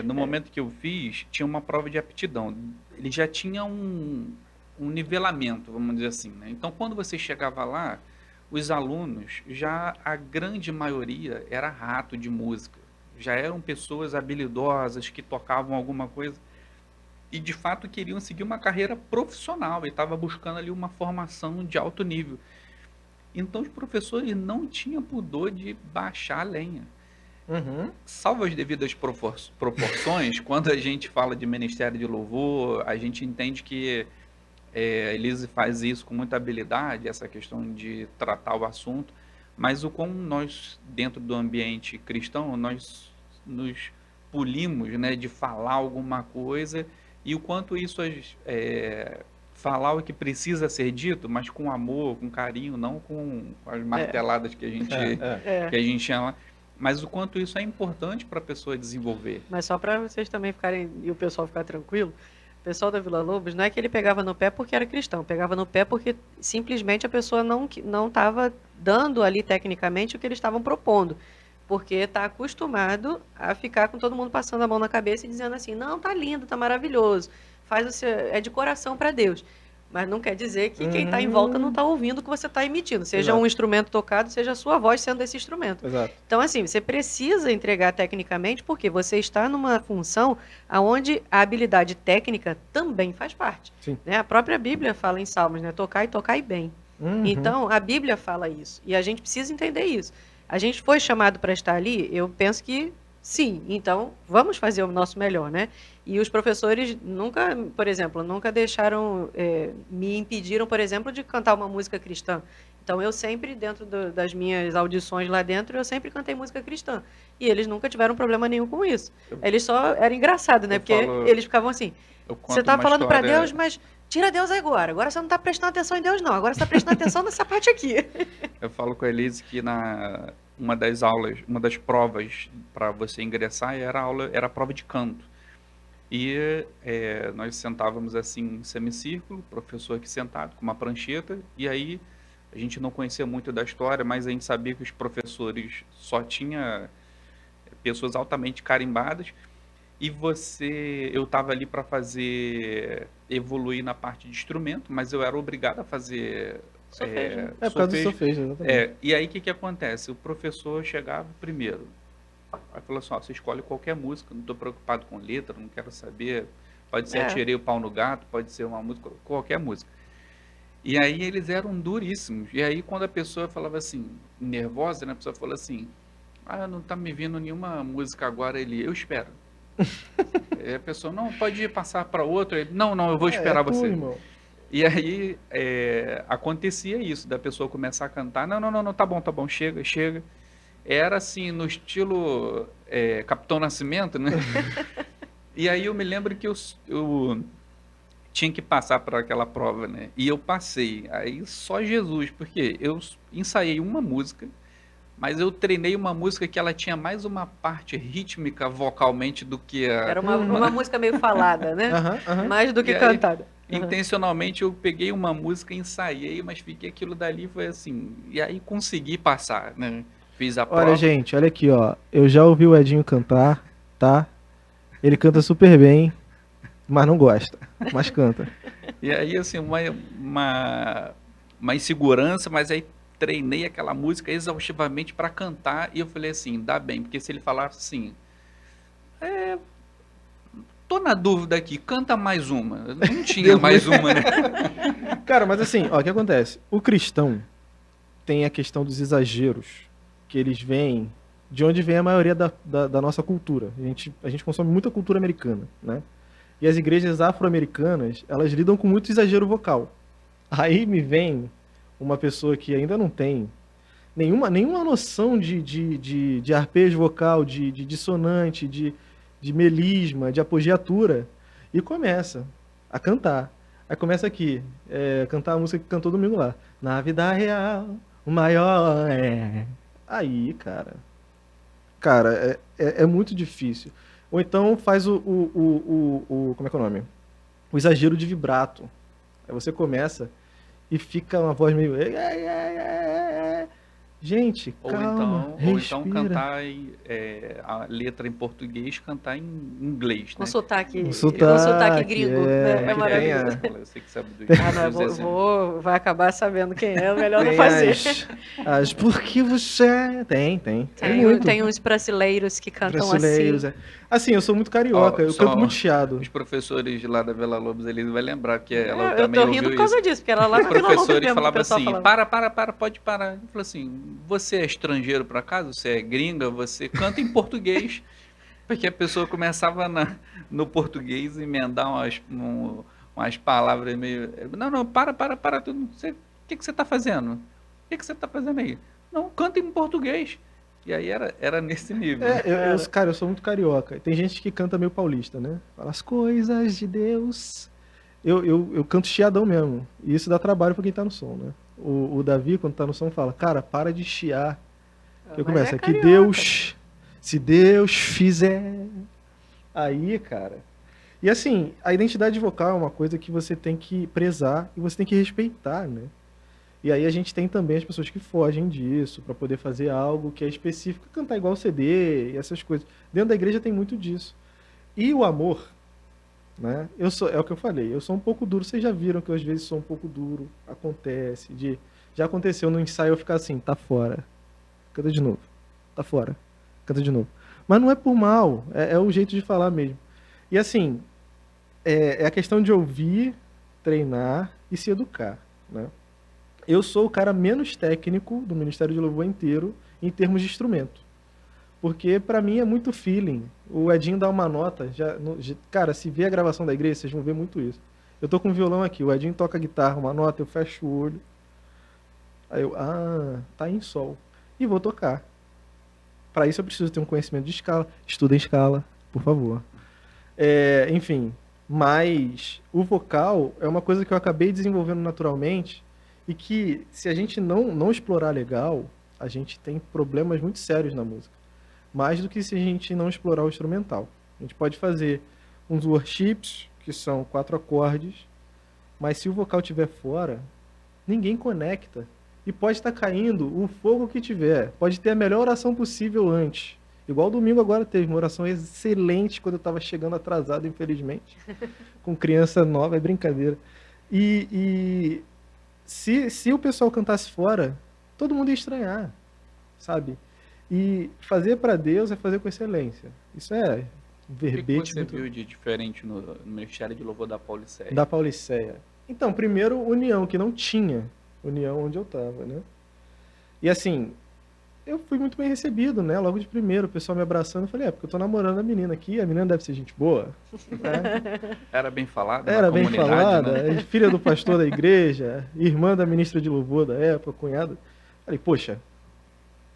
no momento que eu fiz, tinha uma prova de aptidão. Ele já tinha um nivelamento, vamos dizer assim, né? Então quando você chegava lá, os alunos, já a grande maioria era rato de música. Já eram pessoas habilidosas que tocavam alguma coisa e de fato queriam seguir uma carreira profissional e estava buscando ali uma formação de alto nível. Então os professores não tinham pudor de baixar a lenha. Uhum. Salvo as devidas proporções, quando a gente fala de ministério de louvor, a gente entende que Elise faz isso com muita habilidade, essa questão de tratar o assunto, mas o como nós, dentro do ambiente cristão, nós nos polimos, né, de falar alguma coisa e o quanto isso falar o que precisa ser dito, mas com amor, com carinho, não com as marteladas que a gente É. que a gente chama, mas o quanto isso é importante para a pessoa desenvolver. Mas só para vocês também ficarem e o pessoal ficar tranquilo, o pessoal da Vila Lobos não é que ele pegava no pé porque era cristão, pegava no pé porque simplesmente a pessoa não estava dando ali tecnicamente o que eles estavam propondo, porque está acostumado a ficar com todo mundo passando a mão na cabeça e dizendo assim, não, tá lindo, tá maravilhoso, faz o seu, é de coração para Deus. Mas não quer dizer que quem está em volta não está ouvindo o que você está emitindo, seja Exato. um instrumento tocado, seja a sua voz sendo esse instrumento. Exato. Então, assim, você precisa entregar tecnicamente porque você está numa função onde a habilidade técnica também faz parte. Sim. Né? A própria Bíblia fala em Salmos, né? Tocar e tocar bem. Uhum. Então, a Bíblia fala isso. E a gente precisa entender isso. A gente foi chamado para estar ali? Eu penso que sim. Então, vamos fazer o nosso melhor, né? E os professores nunca, por exemplo, nunca deixaram, me impediram, por exemplo, de cantar uma música cristã. Então, eu sempre, dentro das minhas audições lá dentro, eu sempre cantei música cristã. E eles nunca tiveram problema nenhum com isso. Eles só... Era engraçado, né? Porque eles ficavam assim, você tá falando para Deus, mas tira Deus agora. Agora você não está prestando atenção em Deus, não. Agora você está prestando atenção nessa parte aqui. Eu falo com a Elise que uma das aulas, uma das provas para você ingressar era a prova de canto. E nós sentávamos assim em semicírculo, o professor aqui sentado com uma prancheta, e aí a gente não conhecia muito da história, mas a gente sabia que os professores só tinha pessoas altamente carimbadas, e eu estava ali para fazer evoluir na parte de instrumento, mas eu era obrigado a fazer Solfejo. Por causa do solfejo, exatamente. e aí o que acontece? O professor chegava primeiro, aí falou assim, ó, você escolhe qualquer música, não estou preocupado com letra, não quero saber, pode ser Atirei o Pau no Gato, pode ser uma música, qualquer música. E aí eles eram duríssimos, e aí quando a pessoa falava assim, nervosa, né, a pessoa falou assim, não tá me vindo nenhuma música agora, eu espero. E a pessoa, não, pode passar para outro, não, eu vou esperar você. Irmão. E aí acontecia isso, da pessoa começar a cantar, não, tá bom, chega. Era assim, no estilo Capitão Nascimento, né? E aí eu me lembro que eu tinha que passar por aquela prova, né? E eu passei, aí só Jesus, porque eu ensaiei uma música, mas eu treinei uma música que ela tinha mais uma parte rítmica vocalmente do que Era uma música meio falada, né? Uhum. Mais do que cantada. Intencionalmente eu peguei uma música, ensaiei, mas fiquei aquilo dali, foi assim, e aí consegui passar, né? Fiz a prova. Olha, gente, olha aqui, ó. Eu já ouvi o Edinho cantar, tá? Ele canta super bem, mas não gosta, mas canta. E aí, assim, uma insegurança, mas aí treinei aquela música exaustivamente para cantar e eu falei assim, dá bem, porque se ele falasse assim, tô na dúvida aqui, canta mais uma. Não tinha mais uma, né? Cara, mas assim, ó, o que acontece? O cristão tem a questão dos exageros, que eles vêm de onde vem a maioria da nossa cultura. A gente consome muita cultura americana, né? E as igrejas afro-americanas, elas lidam com muito exagero vocal. Aí me vem uma pessoa que ainda não tem nenhuma noção de arpejo vocal, de dissonante, de melisma, de apogiatura, e começa a cantar. Aí começa aqui, cantar a música que cantou domingo lá. Na vida real, o maior é... Aí, cara, é muito difícil. Ou então faz como é que é o nome? O exagero de vibrato. Aí você começa e fica uma voz meio... Gente, calma, Ou então respira. cantar a letra em português, cantar em inglês, Com né? sotaque, Um com sotaque gringo, é, né? É Como é que tem, maravilhoso. é? Eu sei que sabe Ah, não, dos exemplos. vai acabar sabendo quem é, melhor não tem fazer. as porque você... Tem muito. Tem uns brasileiros que cantam Brasileiros, assim. é. Assim, eu sou muito carioca, Ó, eu canto só muito chiado. os professores lá da Vila Lobos, eles vão lembrar que ela Eu também tô rindo ouviu por isso. causa disso, porque era lá Os na Vila Lobos professores mesmo que o falavam pessoal assim, falava. pode parar. Ele falou assim, você é estrangeiro por acaso? Você é gringa? Você canta em português? Porque a pessoa começava no português e emendar umas palavras meio... Não, para tudo. O que você está fazendo? O que você está fazendo aí? Não, canta em português. E aí era nesse nível, né? Cara, eu sou muito carioca. Tem gente que canta meio paulista, né? Fala as coisas de Deus. Eu canto chiadão mesmo. E isso dá trabalho pra quem tá no som, né? O Davi, quando tá no som, fala, cara, para de chiar. Que eu Mas começo, é é que carioca. Deus, se Deus fizer. Aí, cara. E assim, a identidade vocal é uma coisa que você tem que prezar e você tem que respeitar, né? E aí a gente tem também as pessoas que fogem disso para poder fazer algo que é específico, cantar igual CD e essas coisas. Dentro da igreja tem muito disso. E o amor, né? É o que eu falei, eu sou um pouco duro. Vocês já viram que eu às vezes sou um pouco duro. Acontece. Já aconteceu no ensaio eu ficar assim, tá fora. Canta de novo. Tá fora. Canta de novo. Mas não é por mal, é o jeito de falar mesmo. E assim, é a questão de ouvir, treinar e se educar, né? Eu sou o cara menos técnico do Ministério de Louvor inteiro em termos de instrumento. Porque pra mim é muito feeling. O Edinho dá uma nota. Cara, se vê a gravação da igreja, vocês vão ver muito isso. Eu tô com o violão aqui, o Edinho toca guitarra, uma nota, eu fecho o olho. Aí tá em sol. E vou tocar. Pra isso eu preciso ter um conhecimento de escala. Estuda em escala, por favor. Enfim, mas o vocal é uma coisa que eu acabei desenvolvendo naturalmente e que, se a gente não explorar legal, a gente tem problemas muito sérios na música. Mais do que se a gente não explorar o instrumental. A gente pode fazer uns worships, que são 4 acordes, mas se o vocal estiver fora, ninguém conecta. E pode estar caindo o fogo que tiver. Pode ter a melhor oração possível antes. Igual domingo agora teve uma oração excelente quando eu estava chegando atrasado, infelizmente. Com criança nova, é brincadeira. E se o pessoal cantasse fora, todo mundo ia estranhar, sabe? E fazer para Deus é fazer com excelência. Isso é O que verbete você viu de diferente no Ministério de Louvor da Pauliceia? da Pauliceia. Então, primeiro, união, que não tinha união onde eu estava, né? E assim, eu fui muito bem recebido, né? Logo de primeiro, o pessoal me abraçando, eu falei, porque eu tô namorando a menina aqui, a menina deve ser gente boa, né? Era bem falada Era na bem comunidade, falada, né? é filha do pastor da igreja, irmã da ministra de louvor da época, cunhada. Falei, poxa,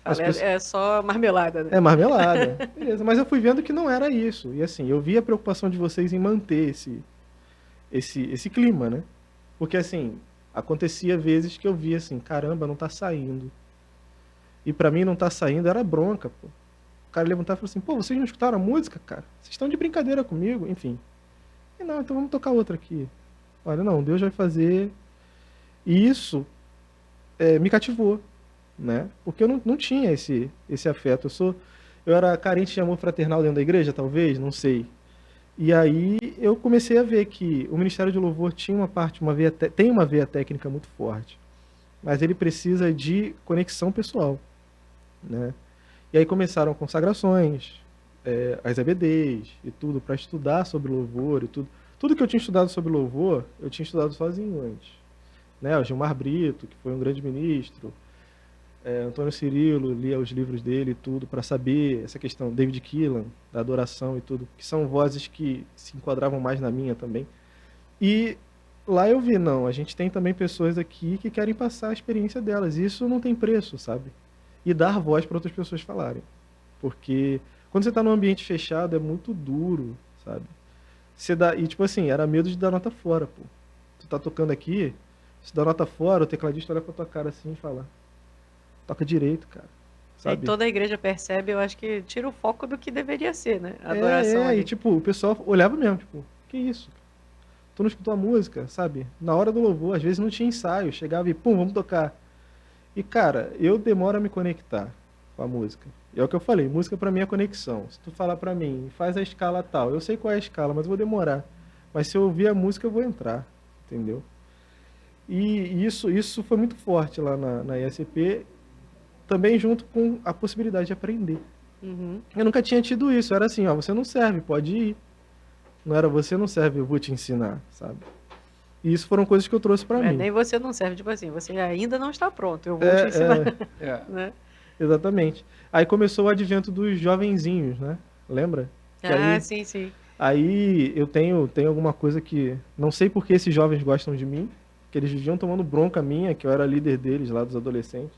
as pessoas... É só marmelada, né? é marmelada. Beleza, mas eu fui vendo que não era isso. E assim, eu vi a preocupação de vocês em manter esse clima, né? Porque assim, acontecia vezes que eu via assim, caramba, não tá saindo. E pra mim não tá saindo era bronca, pô. O cara levantava e falou assim, pô, vocês não escutaram a música, cara? Vocês estão de brincadeira comigo, enfim. E não, então vamos tocar outra aqui. Olha, não, Deus vai fazer. E isso me cativou, né? Porque eu não tinha esse afeto. Eu era carente de amor fraternal dentro da igreja, talvez, não sei. E aí eu comecei a ver que o Ministério de Louvor tinha tem uma veia técnica muito forte, mas ele precisa de conexão pessoal, né? E aí começaram consagrações, as EBDs e tudo, para estudar sobre louvor e tudo. Tudo que eu tinha estudado sobre louvor, eu tinha estudado sozinho antes, né? O Gilmar Brito, que foi um grande ministro, Antônio Cirilo, lia os livros dele e tudo, para saber essa questão, David Keelan, da adoração e tudo, que são vozes que se enquadravam mais na minha também. E lá eu vi, não, a gente tem também pessoas aqui que querem passar a experiência delas, e isso não tem preço, sabe? E dar voz para outras pessoas falarem. Porque quando você está num ambiente fechado, é muito duro, sabe? E tipo assim, era medo de dar nota fora, pô. Tu tá tocando aqui, se dá nota fora, o tecladista olha pra tua cara assim e fala, toca direito, cara. Aí Sabe? toda a igreja percebe, eu acho que tira o foco do que deveria ser, né? A adoração ali. E tipo, o pessoal olhava mesmo, tipo, que isso? Tu não escutou a música, sabe? Na hora do louvor, às vezes não tinha ensaio, chegava e pum, vamos tocar. E, cara, eu demoro a me conectar com a música. E é o que eu falei, música pra mim é conexão. Se tu falar pra mim, faz a escala tal, eu sei qual é a escala, mas eu vou demorar. Mas se eu ouvir a música, eu vou entrar, entendeu? E isso foi muito forte lá na ISP, também junto com a possibilidade de aprender. Uhum. Eu nunca tinha tido isso, era assim, ó, você não serve, pode ir. Não era você não serve, eu vou te ensinar, sabe? E isso foram coisas que eu trouxe pra mim. Nem você não serve, tipo assim, você ainda não está pronto, eu vou te É, ensinar. É. Né? exatamente. Aí começou o advento dos jovenzinhos, né? Lembra? Que Ah, aí, sim, sim. aí eu tenho alguma coisa que... Não sei por que esses jovens gostam de mim, que eles viviam tomando bronca minha, que eu era líder deles lá, dos adolescentes.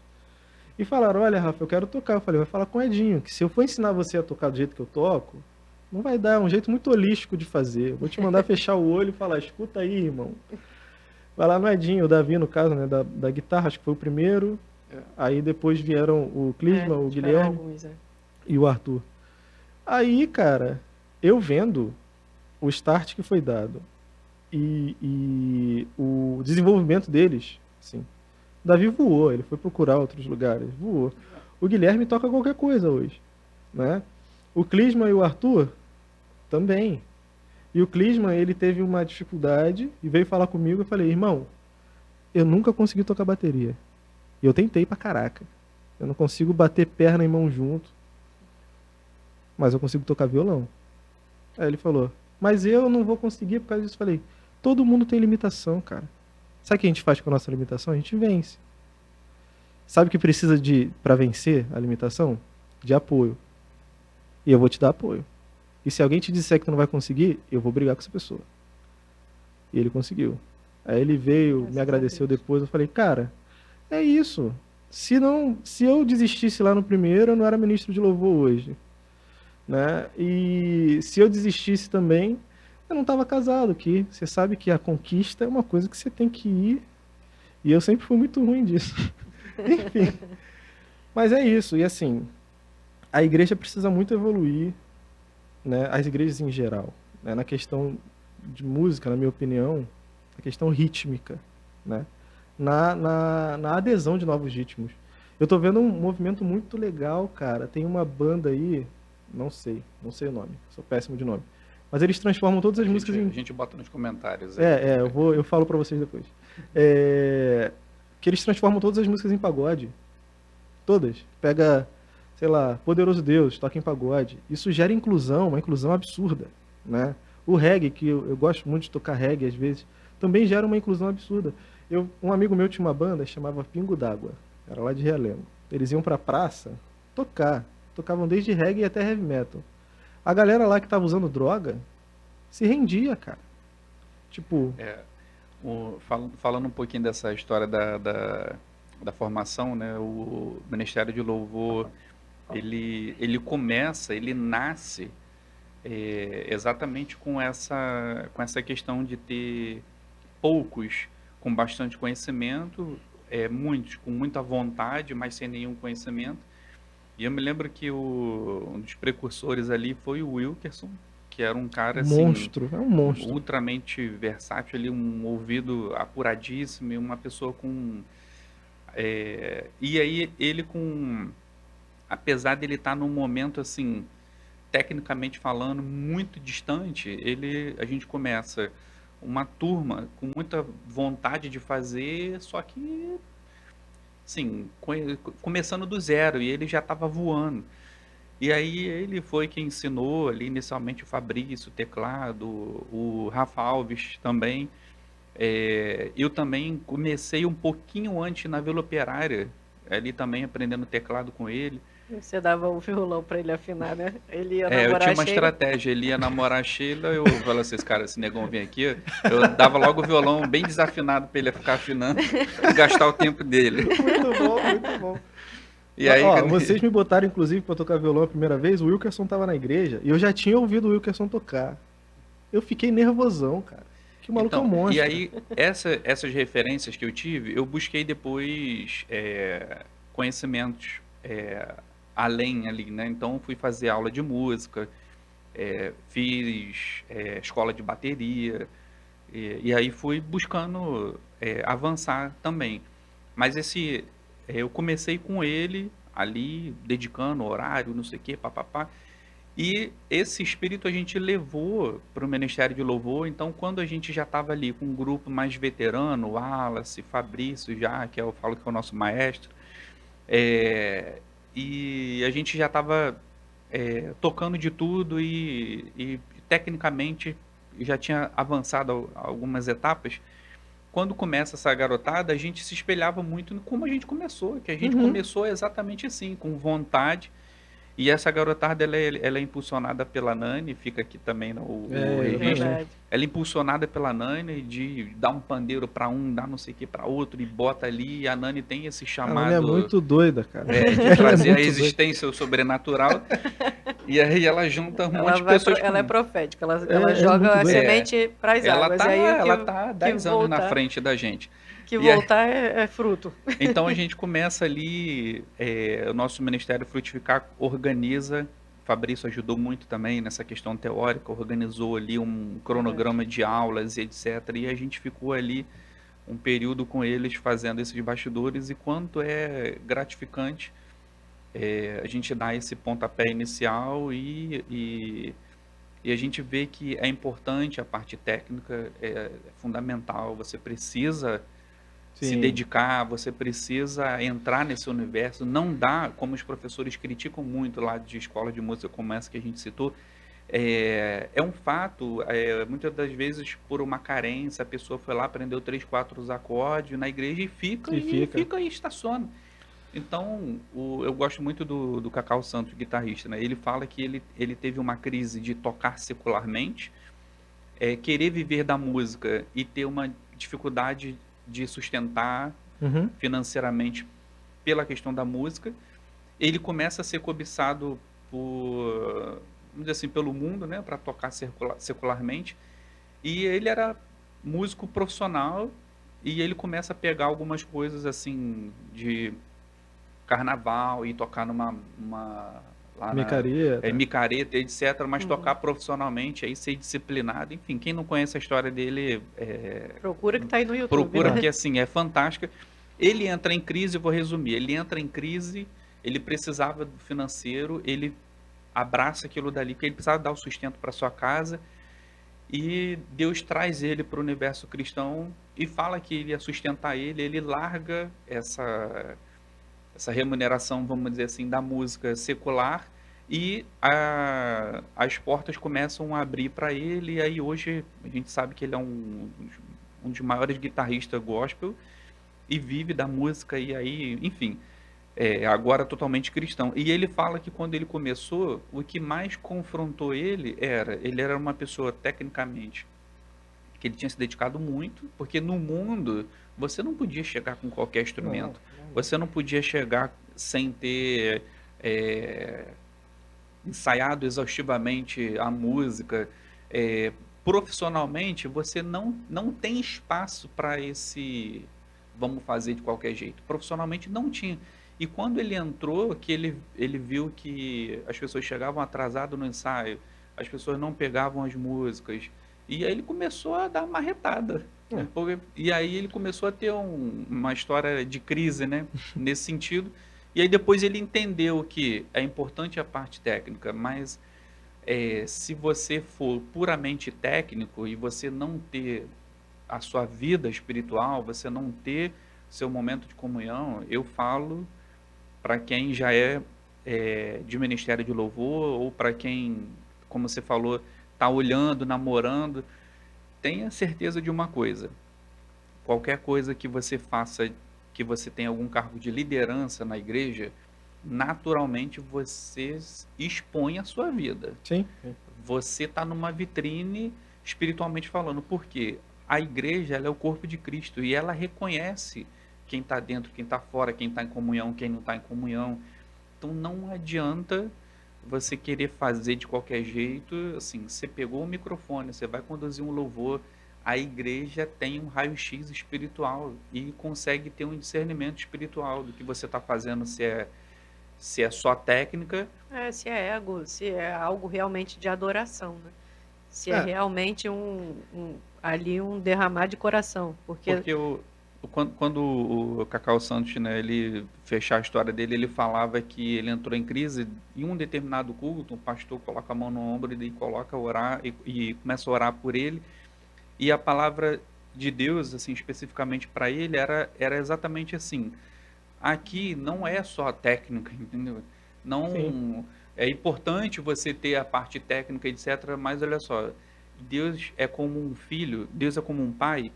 E falaram, olha, Rafa, eu quero tocar. Eu falei, vai falar com o Edinho, que se eu for ensinar você a tocar do jeito que eu toco, não vai dar, é um jeito muito holístico de fazer. Eu vou te mandar fechar o olho e falar, escuta aí, irmão. Vai lá no Edinho, o Davi, no caso, né, da guitarra, acho que foi o primeiro. É. Aí depois vieram o Clisma, o tiveram Guilherme alguns, é. e o Arthur. Aí, cara, eu vendo o start que foi dado e o desenvolvimento deles, assim, o Davi voou, ele foi procurar outros lugares, voou. O Guilherme toca qualquer coisa hoje, né? O Clisma e o Arthur também. E o Clisman, ele teve uma dificuldade e veio falar comigo. Eu falei, irmão, eu nunca consegui tocar bateria. E eu tentei pra caraca. Eu não consigo bater perna e mão junto. Mas eu consigo tocar violão. Aí ele falou, mas eu não vou conseguir por causa disso. Eu falei, todo mundo tem limitação, cara. Sabe o que a gente faz com a nossa limitação? A gente vence. Sabe o que precisa de para vencer a limitação? De apoio. E eu vou te dar apoio. E se alguém te disser que tu não vai conseguir, eu vou brigar com essa pessoa. E ele conseguiu. Aí ele veio, Graças me a agradeceu Deus. depois. Eu falei, cara, é isso. Se eu desistisse lá no primeiro, eu não era ministro de louvor hoje, né? E se eu desistisse também, eu não estava casado, que você sabe que a conquista é uma coisa que você tem que ir. E eu sempre fui muito ruim disso. Enfim. Mas é isso. E assim, a igreja precisa muito evoluir, né? As igrejas em geral, né? Na questão de música, na minha opinião, a questão rítmica, né? Na adesão de novos ritmos. Eu tô vendo um movimento muito legal, cara. Tem uma banda aí, não sei o nome, sou péssimo de nome. Mas eles transformam todas as músicas A em... gente bota nos comentários aí. eu falo pra vocês depois. Que eles transformam todas as músicas em pagode. Todas. Pega, sei lá, Poderoso Deus, toca em pagode. Isso gera inclusão, uma inclusão absurda, né? O reggae, que eu gosto muito de tocar reggae às vezes, também gera uma inclusão absurda. Um amigo meu tinha uma banda, chamava Pingo d'Água, era lá de Realengo. Eles iam pra praça tocar, tocavam desde reggae até heavy metal. A galera lá que tava usando droga se rendia, cara. Tipo, Falando um pouquinho dessa história da formação, né? O Ministério de Louvor, ele nasce exatamente com essa questão de ter poucos com bastante conhecimento, muitos com muita vontade, mas sem nenhum conhecimento. E eu me lembro que um dos precursores ali foi o Wilkerson, que era um cara assim, monstro, é um monstro. ultramente versátil, ali, um ouvido apuradíssimo e uma pessoa com... e aí ele apesar dele estar num momento assim, tecnicamente falando, muito distante, a gente começa uma turma com muita vontade de fazer, só que assim, começando do zero, e ele já estava voando. E aí ele foi quem ensinou ali inicialmente o Fabrício, o teclado, o Rafa Alves também. Eu também comecei um pouquinho antes na Vila Operária, ali também aprendendo teclado com ele. Você dava o violão pra ele afinar, né? Ele ia Eu namorar tinha a uma Sheila. estratégia, ele ia namorar a Sheila, eu falava assim, esse negão vem aqui, eu dava logo o violão bem desafinado para ele ficar afinando e gastar o tempo dele. Muito bom, muito bom. E aí, vocês me botaram, inclusive, pra tocar violão a primeira vez, o Wilkerson tava na igreja, e eu já tinha ouvido o Wilkerson tocar. Eu fiquei nervosão, cara. Que o maluco é um monstro. E aí, essas referências que eu tive, eu busquei depois conhecimentos além ali, né? Então, fui fazer aula de música, fiz escola de bateria, e aí fui buscando avançar também. Mas eu comecei com ele ali, dedicando horário, não sei o quê, papapá. E esse espírito a gente levou para o Ministério de Louvor. Então, quando a gente já estava ali com um grupo mais veterano, Wallace, Fabrício já, que eu falo que é o nosso maestro, e a gente já estava tocando de tudo e tecnicamente já tinha avançado algumas etapas. Quando começa essa garotada, a gente se espelhava muito no como a gente começou, que a gente Uhum. começou exatamente assim, com vontade. E essa garotada, ela é impulsionada pela Nani, fica aqui também o registro. Exatamente. Verdade. Ela é impulsionada pela Nani de dar um pandeiro para um, dar não sei o que para outro, e bota ali. E a Nani tem esse A Nani é chamado muito doida, cara. de Ela é trazer a muito doida. existência, o sobrenatural. E aí ela junta um monte de Ela pessoas é com... profética, ela É joga muito a doida. semente para as Ela águas. tá, E aí o ela tá que 10 anos na voltar, frente da gente. que E aí, voltar é fruto. então a gente começa ali, o nosso Ministério Frutificar organiza, Fabrício ajudou muito também nessa questão teórica, organizou ali um cronograma de aulas e etc. E a gente ficou ali um período com eles fazendo esses bastidores, e quanto é gratificante a gente dar esse pontapé inicial e a gente vê que é importante a parte técnica, é fundamental, você precisa se Sim. dedicar, você precisa entrar nesse universo. Não dá, como os professores criticam muito lá de escola de música como essa que a gente citou, é um fato, muitas das vezes por uma carência, a pessoa foi lá, aprendeu 3, 4 acordes na igreja e fica, E e fica. fica e estaciona. Então, eu gosto muito do Cacau Santos, guitarrista, né? Ele fala que ele teve uma crise de tocar secularmente, querer viver da música e ter uma dificuldade de sustentar Uhum. financeiramente pela questão da música. Ele começa a ser cobiçado por, vamos dizer assim, pelo mundo, né, para tocar secularmente. E ele era músico profissional e ele começa a pegar algumas coisas assim de carnaval e tocar lá na Micareta. micareta, etc, mas tocar profissionalmente, aí ser disciplinado, enfim, quem não conhece a história dele, Procura que tá aí no YouTube, procura, né? porque assim, é fantástica. Ele entra em crise, eu vou resumir, ele entra em crise, ele precisava do financeiro, ele abraça aquilo dali, porque ele precisava dar o sustento para sua casa, e Deus traz ele para o universo cristão e fala que ele ia sustentar ele larga essa remuneração, vamos dizer assim, da música secular, e as portas começam a abrir para ele, e aí hoje a gente sabe que ele é um dos maiores guitarristas gospel e vive da música, e aí, enfim, agora totalmente cristão. E ele fala que quando ele começou, o que mais confrontou ele era uma pessoa tecnicamente que ele tinha se dedicado muito, porque no mundo você não podia chegar com qualquer instrumento, você não podia chegar sem ter ensaiado exaustivamente a música. Profissionalmente, você não tem espaço para esse vamos fazer de qualquer jeito. Profissionalmente não tinha. E quando ele entrou, que ele viu que as pessoas chegavam atrasadas no ensaio, as pessoas não pegavam as músicas, e aí ele começou a dar marretada, né? E aí ele começou a ter uma história de crise, né? Nesse sentido. E aí depois ele entendeu que é importante a parte técnica, mas se você for puramente técnico e você não ter a sua vida espiritual, você não ter seu momento de comunhão, eu falo para quem já de ministério de louvor, ou para quem, como você falou, está olhando, namorando, tenha certeza de uma coisa: qualquer coisa que você faça, que você tenha algum cargo de liderança na igreja, naturalmente você expõe a sua vida. Sim. Você está numa vitrine espiritualmente falando, porque a igreja ela é o corpo de Cristo e ela reconhece quem está dentro, quem está fora, quem está em comunhão, quem não está em comunhão. Então não adianta você querer fazer de qualquer jeito. Assim, você pegou o microfone, você vai conduzir um louvor, a igreja tem um raio-x espiritual e consegue ter um discernimento espiritual do que você está fazendo, se é só técnica. Se é ego, se é algo realmente de adoração, né? Se é realmente ali um derramar de coração, porque Porque quando o Cacau Santos, né, ele fechar a história dele, ele falava que ele entrou em crise em um determinado culto, um pastor coloca a mão no ombro e coloca a orar e começa a orar por ele, e a palavra de Deus, assim, especificamente para ele, era exatamente assim: aqui não é só a técnica, entendeu? Sim. Não é importante você ter a parte técnica, etc, mas olha só, Deus é como um filho, Deus é como um pai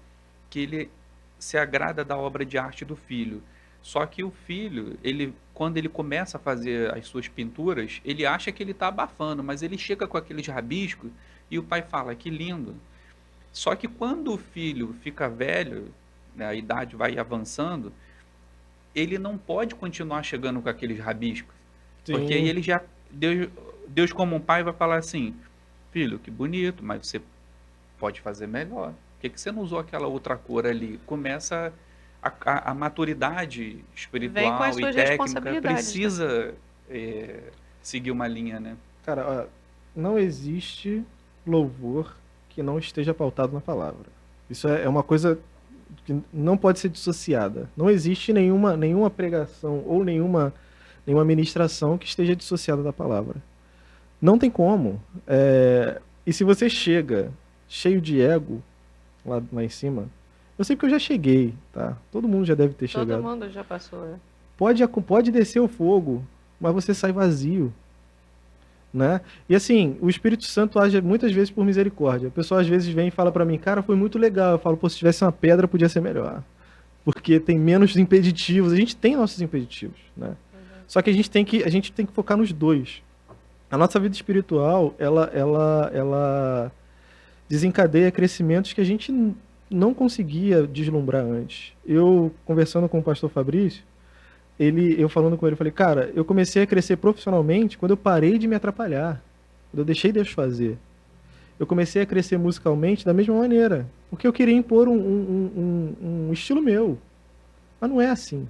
que ele se agrada da obra de arte do filho. Só que o filho, ele, quando ele começa a fazer as suas pinturas, ele acha que ele está abafando, mas ele chega com aqueles rabiscos e o pai fala: que lindo. Só que quando o filho fica velho, né, a idade vai avançando, ele não pode continuar chegando com aqueles rabiscos, porque aí Sim. ele já, Deus como um pai vai falar assim: filho, que bonito, mas você pode fazer melhor. Por que você não usou aquela outra cor ali? Começa a maturidade Vem com as espiritual e suas técnica responsabilidades, né? precisa seguir uma linha, né? Cara, ó, não existe louvor que não esteja pautado na palavra. Isso é uma coisa que não pode ser dissociada. Não existe nenhuma pregação ou nenhuma ministração que esteja dissociada da palavra. Não tem como. E se você chega cheio de ego lá em cima, eu sei porque eu já cheguei, tá? Todo mundo já deve ter Todo chegado. mundo já passou, né? Pode descer o fogo, mas você sai vazio, né? E assim, o Espírito Santo age muitas vezes por misericórdia. O pessoal às vezes vem e fala pra mim: cara, foi muito legal. Eu falo: pô, se tivesse uma pedra podia ser melhor. Porque tem menos impeditivos. A gente tem nossos impeditivos, né? Só que a gente tem que focar nos dois. A nossa vida espiritual, ela desencadeia crescimentos que a gente não conseguia deslumbrar antes. Eu, conversando com o pastor Fabrício, eu falando com ele, eu falei: cara, eu comecei a crescer profissionalmente quando eu parei de me atrapalhar, quando eu deixei Deus fazer. Eu comecei a crescer musicalmente da mesma maneira, porque eu queria impor um estilo meu. Mas não é assim.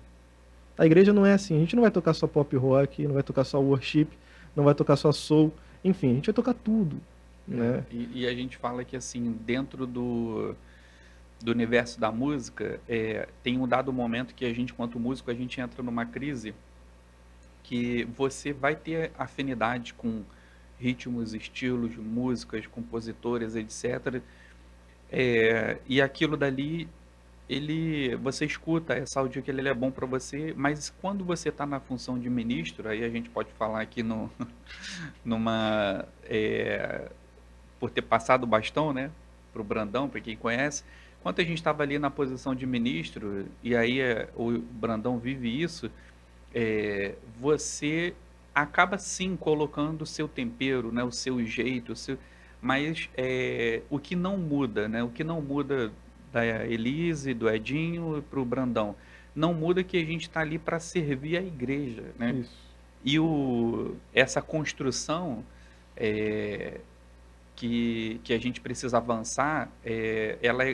A igreja não é assim. A gente não vai tocar só pop rock, não vai tocar só worship, não vai tocar só soul. Enfim, a gente vai tocar tudo, né? E a gente fala que assim, dentro do universo da música, tem um dado momento que a gente, quanto músico, a gente entra numa crise que você vai ter afinidade com ritmos, estilos, músicas, compositores, etc. E aquilo dali, você escuta, essa áudio que ele é bom para você, mas quando você está na função de ministro, aí a gente pode falar aqui numa por ter passado o bastão, né, para o Brandão, para quem conhece, quando a gente estava ali na posição de ministro, e aí o Brandão vive isso, você acaba sim colocando o seu tempero, né, o seu jeito, mas o que não muda, né, o que não muda da Elise, do Edinho para o Brandão, não muda que a gente está ali para servir a igreja, né? Isso. E essa construção que a gente precisa avançar,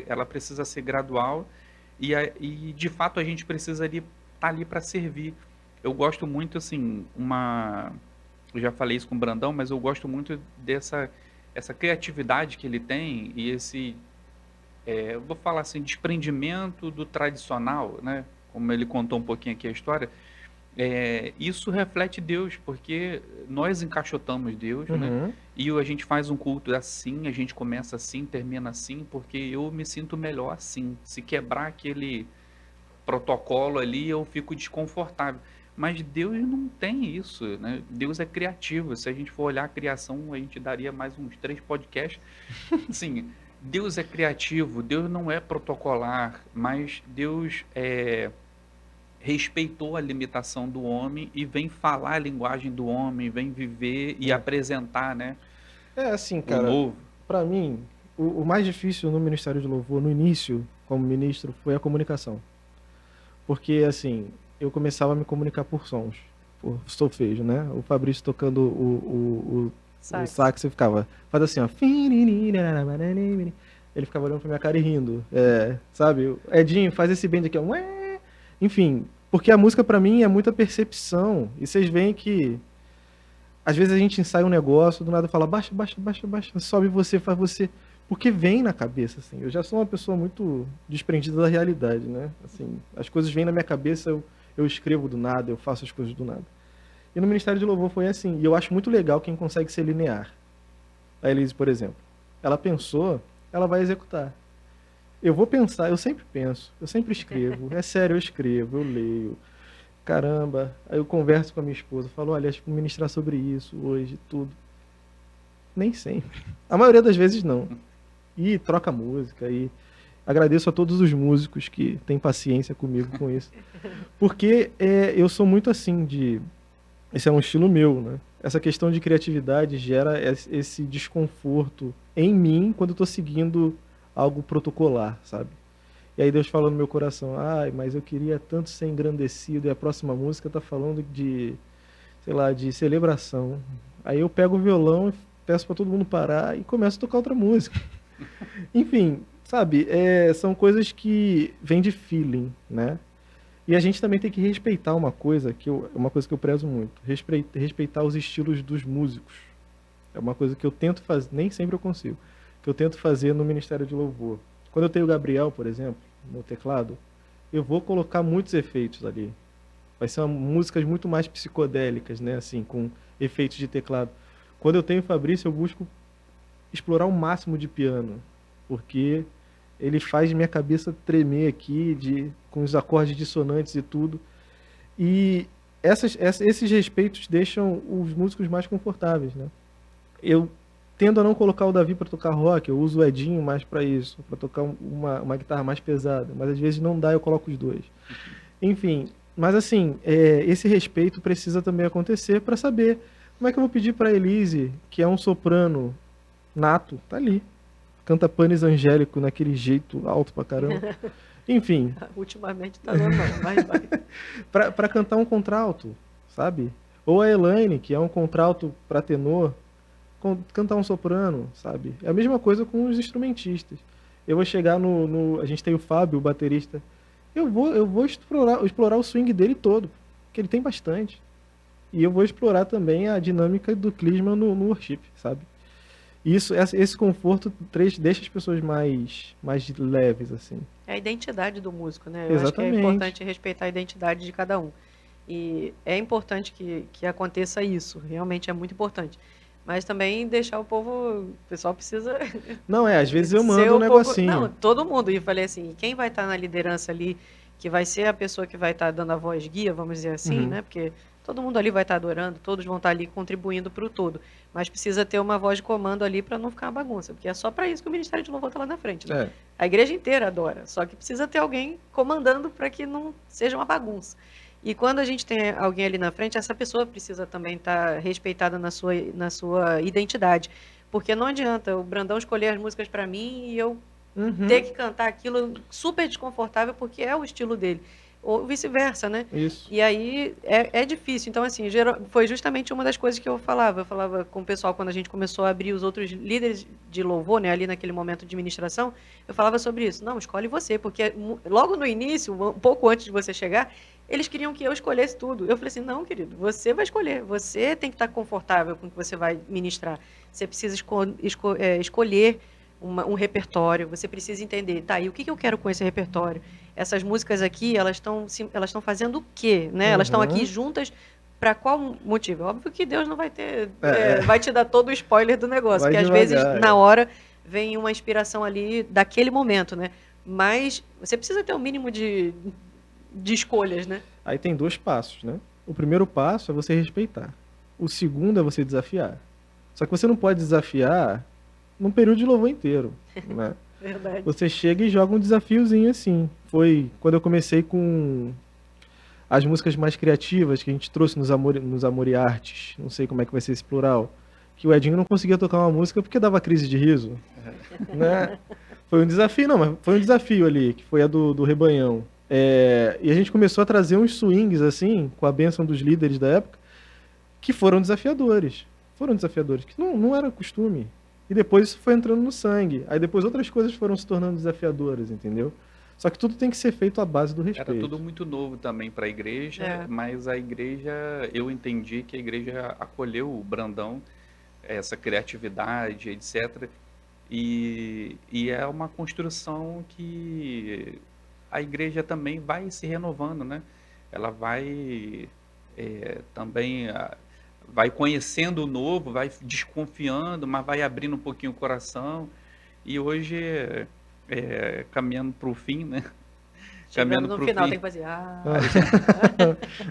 ela precisa ser gradual e de fato a gente precisa estar ali para servir. Eu gosto muito, assim, eu já falei isso com o Brandão, mas eu gosto muito essa criatividade que ele tem e eu vou falar assim, desprendimento do tradicional, né? Como ele contou um pouquinho aqui a história, isso reflete Deus, porque nós encaixotamos Deus, né? Uhum. E a gente faz um culto assim, a gente começa assim, termina assim, porque eu me sinto melhor assim. Se quebrar aquele protocolo ali, eu fico desconfortável. Mas Deus não tem isso, né? Deus é criativo. Se a gente for olhar a criação, a gente daria mais uns 3 podcasts. Sim, Deus é criativo, Deus não é protocolar, mas Deus respeitou a limitação do homem e vem falar a linguagem do homem, vem viver e É. apresentar, né, Assim, o cara, novo. pra mim, o mais difícil no Ministério de Louvor, no início, como ministro, foi a comunicação. Porque, assim, eu começava a me comunicar por sons, por solfejo, né? O Fabrício tocando o sax, eu ficava, faz assim, ó. Ele ficava olhando pra minha cara e rindo. Sabe? O Edinho, faz esse bend aqui, ó. Ué. Enfim, porque a música pra mim é muita percepção. E vocês veem que às vezes a gente ensaia um negócio, do nada fala, baixa, baixa, baixa, baixa, sobe você, faz você. porque vem na cabeça, assim. Eu já sou uma pessoa muito desprendida da realidade, né? Assim, as coisas vêm na minha cabeça, eu escrevo do nada, eu faço as coisas do nada. E no Ministério de Louvor foi assim. E eu acho muito legal quem consegue ser linear. A Elise, por exemplo. Ela pensou, ela vai executar. Eu vou pensar, eu sempre penso, eu sempre escrevo. É sério, eu escrevo, eu leio. Caramba. Aí eu converso com a minha esposa, falo, olha, acho que vou ministrar sobre isso hoje, tudo. Nem sempre. A maioria das vezes não. E troca música, e agradeço a todos os músicos que têm paciência comigo com isso. Porque eu sou muito assim de... Esse é um estilo meu, né? Essa questão de criatividade gera esse desconforto em mim quando eu tô seguindo algo protocolar, sabe? E aí Deus fala no meu coração, ai, mas eu queria tanto ser engrandecido, e a próxima música tá falando de, sei lá, de celebração. Aí eu pego o violão e peço para todo mundo parar e começo a tocar outra música. Enfim, sabe, são coisas que vêm de feeling, né? E a gente também tem que respeitar uma coisa que eu prezo muito, respeitar os estilos dos músicos. É uma coisa que eu tento fazer, nem sempre eu consigo, que eu tento fazer no Ministério de Louvor. Quando eu tenho o Gabriel, por exemplo, no teclado, eu vou colocar muitos efeitos ali. Vai ser músicas muito mais psicodélicas, né, assim, com efeitos de teclado. Quando eu tenho o Fabrício, eu busco explorar o máximo de piano, porque ele faz minha cabeça tremer aqui com os acordes dissonantes e tudo. E esses respeitos deixam os músicos mais confortáveis, né? Eu tendo a não colocar o Davi para tocar rock, eu uso o Edinho mais para isso, para tocar uma guitarra mais pesada, mas às vezes não dá, eu coloco os dois. Enfim, mas assim, esse respeito precisa também acontecer para saber como é que eu vou pedir para Elise, que é um soprano nato, tá ali, canta Panis Angélico naquele jeito alto pra caramba. Enfim, Ultimamente tá normal, mas vai. pra cantar um contralto, sabe? Ou a Elaine, que é um contralto pra tenor, cantar um soprano, sabe? É a mesma coisa com os instrumentistas. Eu vou chegar a gente tem o Fábio, o baterista. Eu vou explorar o swing dele todo, que ele tem bastante. E eu vou explorar também a dinâmica do Klezmer no worship, sabe? Esse conforto deixa as pessoas mais leves, assim. É a identidade do músico, né? Eu acho que é Exatamente. importante respeitar a identidade de cada um. E é importante que aconteça isso, realmente é muito importante. Mas também deixar o povo, o pessoal precisa Não, às vezes eu ser mando um um pouco. negocinho. Não, todo mundo. E falei assim, quem vai estar na liderança ali, que vai ser a pessoa que vai estar dando a voz guia, vamos dizer assim, Uhum. né? Porque todo mundo ali vai estar adorando, todos vão estar ali contribuindo para o todo. Mas precisa ter uma voz de comando ali para não ficar uma bagunça, porque é só para isso que o Ministério de Louvor está lá na frente, né? É. A igreja inteira adora, só que precisa ter alguém comandando para que não seja uma bagunça. E quando a gente tem alguém ali na frente, essa pessoa precisa também estar respeitada na sua identidade. Porque não adianta o Brandão escolher as músicas para mim e eu Uhum. ter que cantar aquilo super desconfortável porque é o estilo dele. Ou vice-versa, né? Isso. E aí é difícil. Então, assim, foi justamente uma das coisas que eu falava. Eu falava com o pessoal quando a gente começou a abrir os outros líderes de louvor, né? Ali naquele momento de ministração, eu falava sobre isso. Não, escolhe você, porque logo no início, um pouco antes de você chegar, eles queriam que eu escolhesse tudo. Eu falei assim, não, querido, você vai escolher. Você tem que estar confortável com o que você vai ministrar. Você precisa escolher um repertório, você precisa entender, tá, e o que eu quero com esse repertório? Essas músicas aqui, elas estão fazendo o quê? Né? Elas estão aqui juntas para qual motivo? Óbvio que Deus não vai vai te dar todo o spoiler do negócio, Vai porque às devagar, vezes, na hora, vem uma inspiração ali daquele momento, né? Mas você precisa ter um mínimo de escolhas, né? Aí tem 2 passos, né? O primeiro passo é você respeitar. O segundo é você desafiar. Só que você não pode desafiar num período de louvor inteiro, né? Verdade. Você chega e joga um desafiozinho assim. Foi quando eu comecei com as músicas mais criativas que a gente trouxe nos Amoriartes. Não sei como é que vai ser esse plural. Que o Edinho não conseguia tocar uma música porque dava crise de riso. Né? Foi um desafio, não, mas foi um desafio ali, que foi a do Rebanhão. E a gente começou a trazer uns swings, assim, com a bênção dos líderes da época, que foram desafiadores. Foram desafiadores, que não era costume. E depois isso foi entrando no sangue. Aí depois outras coisas foram se tornando desafiadoras, entendeu? Só que tudo tem que ser feito à base do respeito. Era tudo muito novo também para a igreja, mas a igreja, eu entendi que a igreja acolheu o Brandão, essa criatividade, etc. E é uma construção que a igreja também vai se renovando, né? Ela vai também vai conhecendo o novo, vai desconfiando, mas vai abrindo um pouquinho o coração. E hoje, caminhando para o fim, né? Chegando Caminhando no para o final, fim, tem que fazer.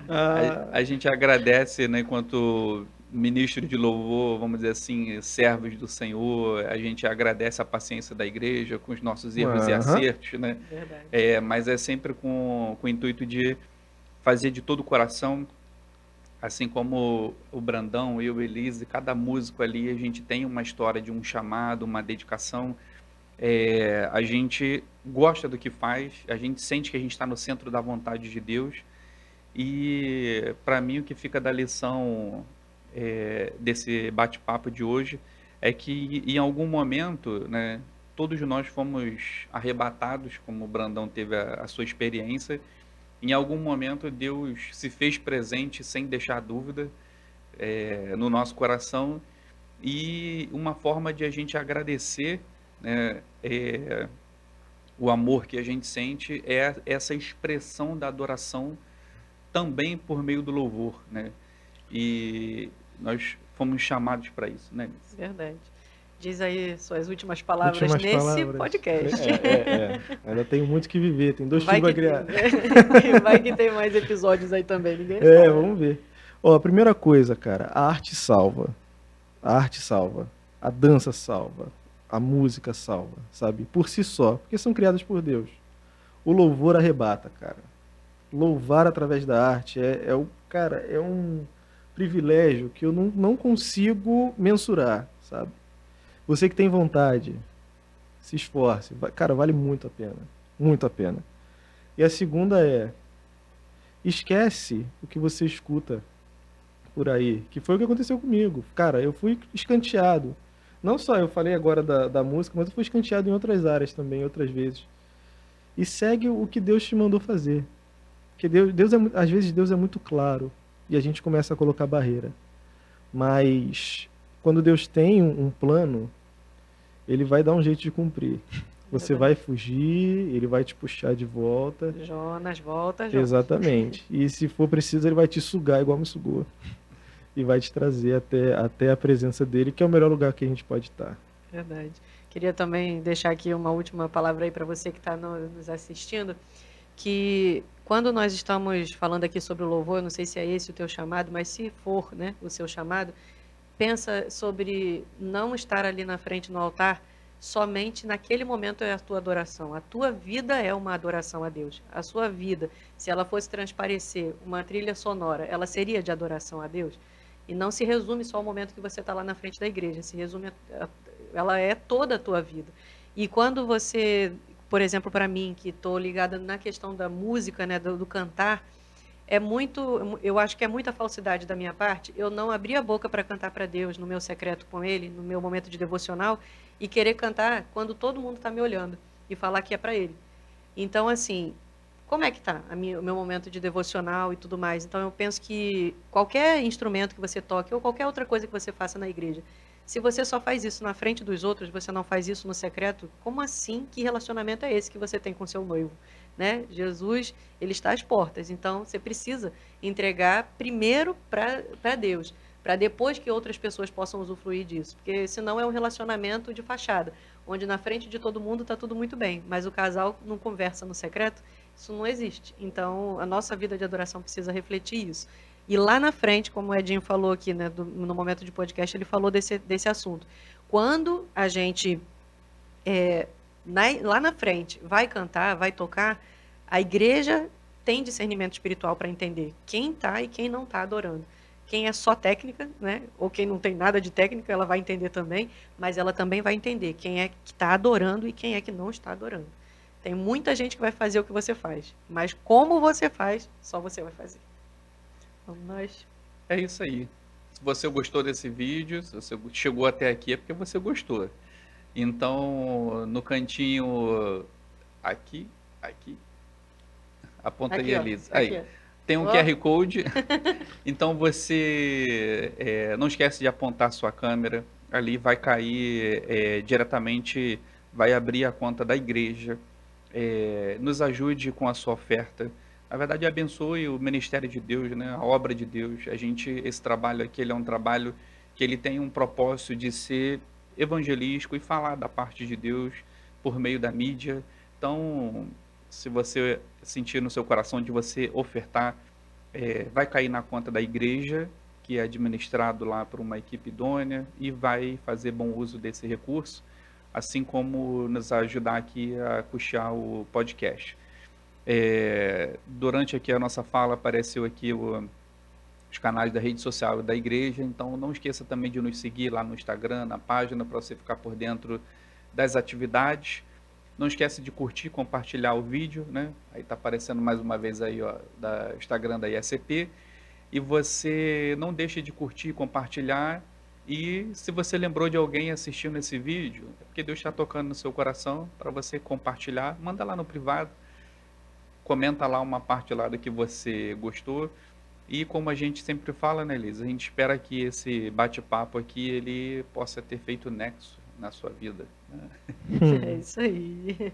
Ah, a gente agradece, né, enquanto ministro de louvor, vamos dizer assim, servos do Senhor, a gente agradece a paciência da igreja com os nossos erros e aham. acertos, né? Verdade. Mas é sempre com o intuito de fazer de todo o coração, assim como o Brandão, eu, Elise, cada músico ali, a gente tem uma história de um chamado, uma dedicação. A gente gosta do que faz, a gente sente que a gente está no centro da vontade de Deus. E para mim o que fica da lição desse bate-papo de hoje é que em algum momento, né, todos nós fomos arrebatados, como o Brandão teve a sua experiência. Em algum momento Deus se fez presente sem deixar dúvida no nosso coração, e uma forma de a gente agradecer, né, o amor que a gente sente é essa expressão da adoração também por meio do louvor, né? E nós fomos chamados para isso, né, Liz? Verdade. Diz aí suas últimas palavras Últimas nesse palavras. podcast. Ainda tenho muito que viver, tem 2 Vai filhos que pra tem, criar. vai que tem mais episódios aí também, ninguém É, sabe. vamos ver. Ó, a primeira coisa, cara, a arte salva. A arte salva. A dança salva. A música salva, sabe? Por si só, porque são criadas por Deus. O louvor arrebata, cara. Louvar através da arte cara, é um privilégio que eu não consigo mensurar, sabe? Você que tem vontade, se esforce. Cara, vale muito a pena. Muito a pena. E a segunda esquece o que você escuta por aí, que foi o que aconteceu comigo. Cara, eu fui escanteado. Não só eu falei agora da música, mas eu fui escanteado em outras áreas também, outras vezes. E segue o que Deus te mandou fazer. Porque às vezes Deus é muito claro e a gente começa a colocar barreira. Mas quando Deus tem um plano, ele vai dar um jeito de cumprir. Você vai fugir, ele vai te puxar de volta. Jonas, volta, Jonas. Exatamente. E se for preciso, ele vai te sugar igual me sugou. E vai te trazer até a presença dele, que é o melhor lugar que a gente pode estar. Verdade. Queria também deixar aqui uma última palavra aí para você que está nos assistindo, que quando nós estamos falando aqui sobre o louvor, eu não sei se é esse o teu chamado, mas se for, né, o seu chamado, pensa sobre não estar ali na frente no altar somente naquele momento é a tua adoração. A tua vida é uma adoração a Deus. A sua vida, se ela fosse transparecer uma trilha sonora, ela seria de adoração a Deus. E não se resume só ao momento que você está lá na frente da igreja, se resume ela é toda a tua vida. E quando você, por exemplo, para mim, que estou ligada na questão da música, né, do cantar, eu acho que é muita falsidade da minha parte eu não abrir a boca para cantar para Deus no meu secreto com Ele, no meu momento de devocional, e querer cantar quando todo mundo está me olhando e falar que é para Ele. Então, assim, como é que tá o meu momento de devocional e tudo mais? Então, eu penso que qualquer instrumento que você toque ou qualquer outra coisa que você faça na igreja, se você só faz isso na frente dos outros, você não faz isso no secreto, como assim? Que relacionamento é esse que você tem com seu noivo? Né? Jesus, ele está às portas, então você precisa entregar primeiro para Deus, para depois que outras pessoas possam usufruir disso, porque senão é um relacionamento de fachada, onde na frente de todo mundo está tudo muito bem, mas o casal não conversa no secreto, isso não existe. Então, a nossa vida de adoração precisa refletir isso. E lá na frente, como o Edinho falou aqui, né, no momento de podcast, ele falou desse assunto. Quando a gente lá na frente vai cantar, vai tocar, a igreja tem discernimento espiritual para entender quem está e quem não está adorando. Quem é só técnica, né? Ou quem não tem nada de técnica, ela vai entender também, mas ela também vai entender quem é que está adorando e quem é que não está adorando. Tem muita gente que vai fazer o que você faz, mas como você faz, só você vai fazer. Vamos nós. É isso aí. Se você gostou desse vídeo, se você chegou até aqui, é porque você gostou. Então, no cantinho aqui, aponta aí, Elisa. Aí, tem um QR Code. Então, você não esquece de apontar sua câmera. ali vai cair diretamente, vai abrir a conta da igreja. Nos ajude com a sua oferta. Na verdade, abençoe o ministério de Deus, né? A obra de Deus. Esse trabalho aqui, ele é um trabalho que ele tem um propósito de ser evangelístico e falar da parte de Deus por meio da mídia. Então, se você sentir no seu coração de você ofertar, vai cair na conta da igreja, que é administrado lá por uma equipe idônea, e vai fazer bom uso desse recurso, assim como nos ajudar aqui a custear o podcast. Durante aqui a nossa fala apareceu aqui os canais da rede social da igreja, então não esqueça também de nos seguir lá no Instagram, na página, para você ficar por dentro das atividades. Não esquece de curtir, compartilhar o vídeo, né? Aí tá aparecendo mais uma vez aí, ó, da Instagram da ISCP. E você não deixe de curtir, compartilhar. E se você lembrou de alguém assistindo esse vídeo, é porque Deus está tocando no seu coração para você compartilhar, manda lá no privado, comenta lá uma parte lá do que você gostou. E como a gente sempre fala, né, Elisa, a gente espera que esse bate-papo aqui ele possa ter feito nexo na sua vida, né? É isso aí.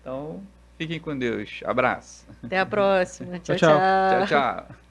Então, fiquem com Deus. Abraço. Até a próxima. Tchau, Tchau, tchau. Tchau, tchau. tchau.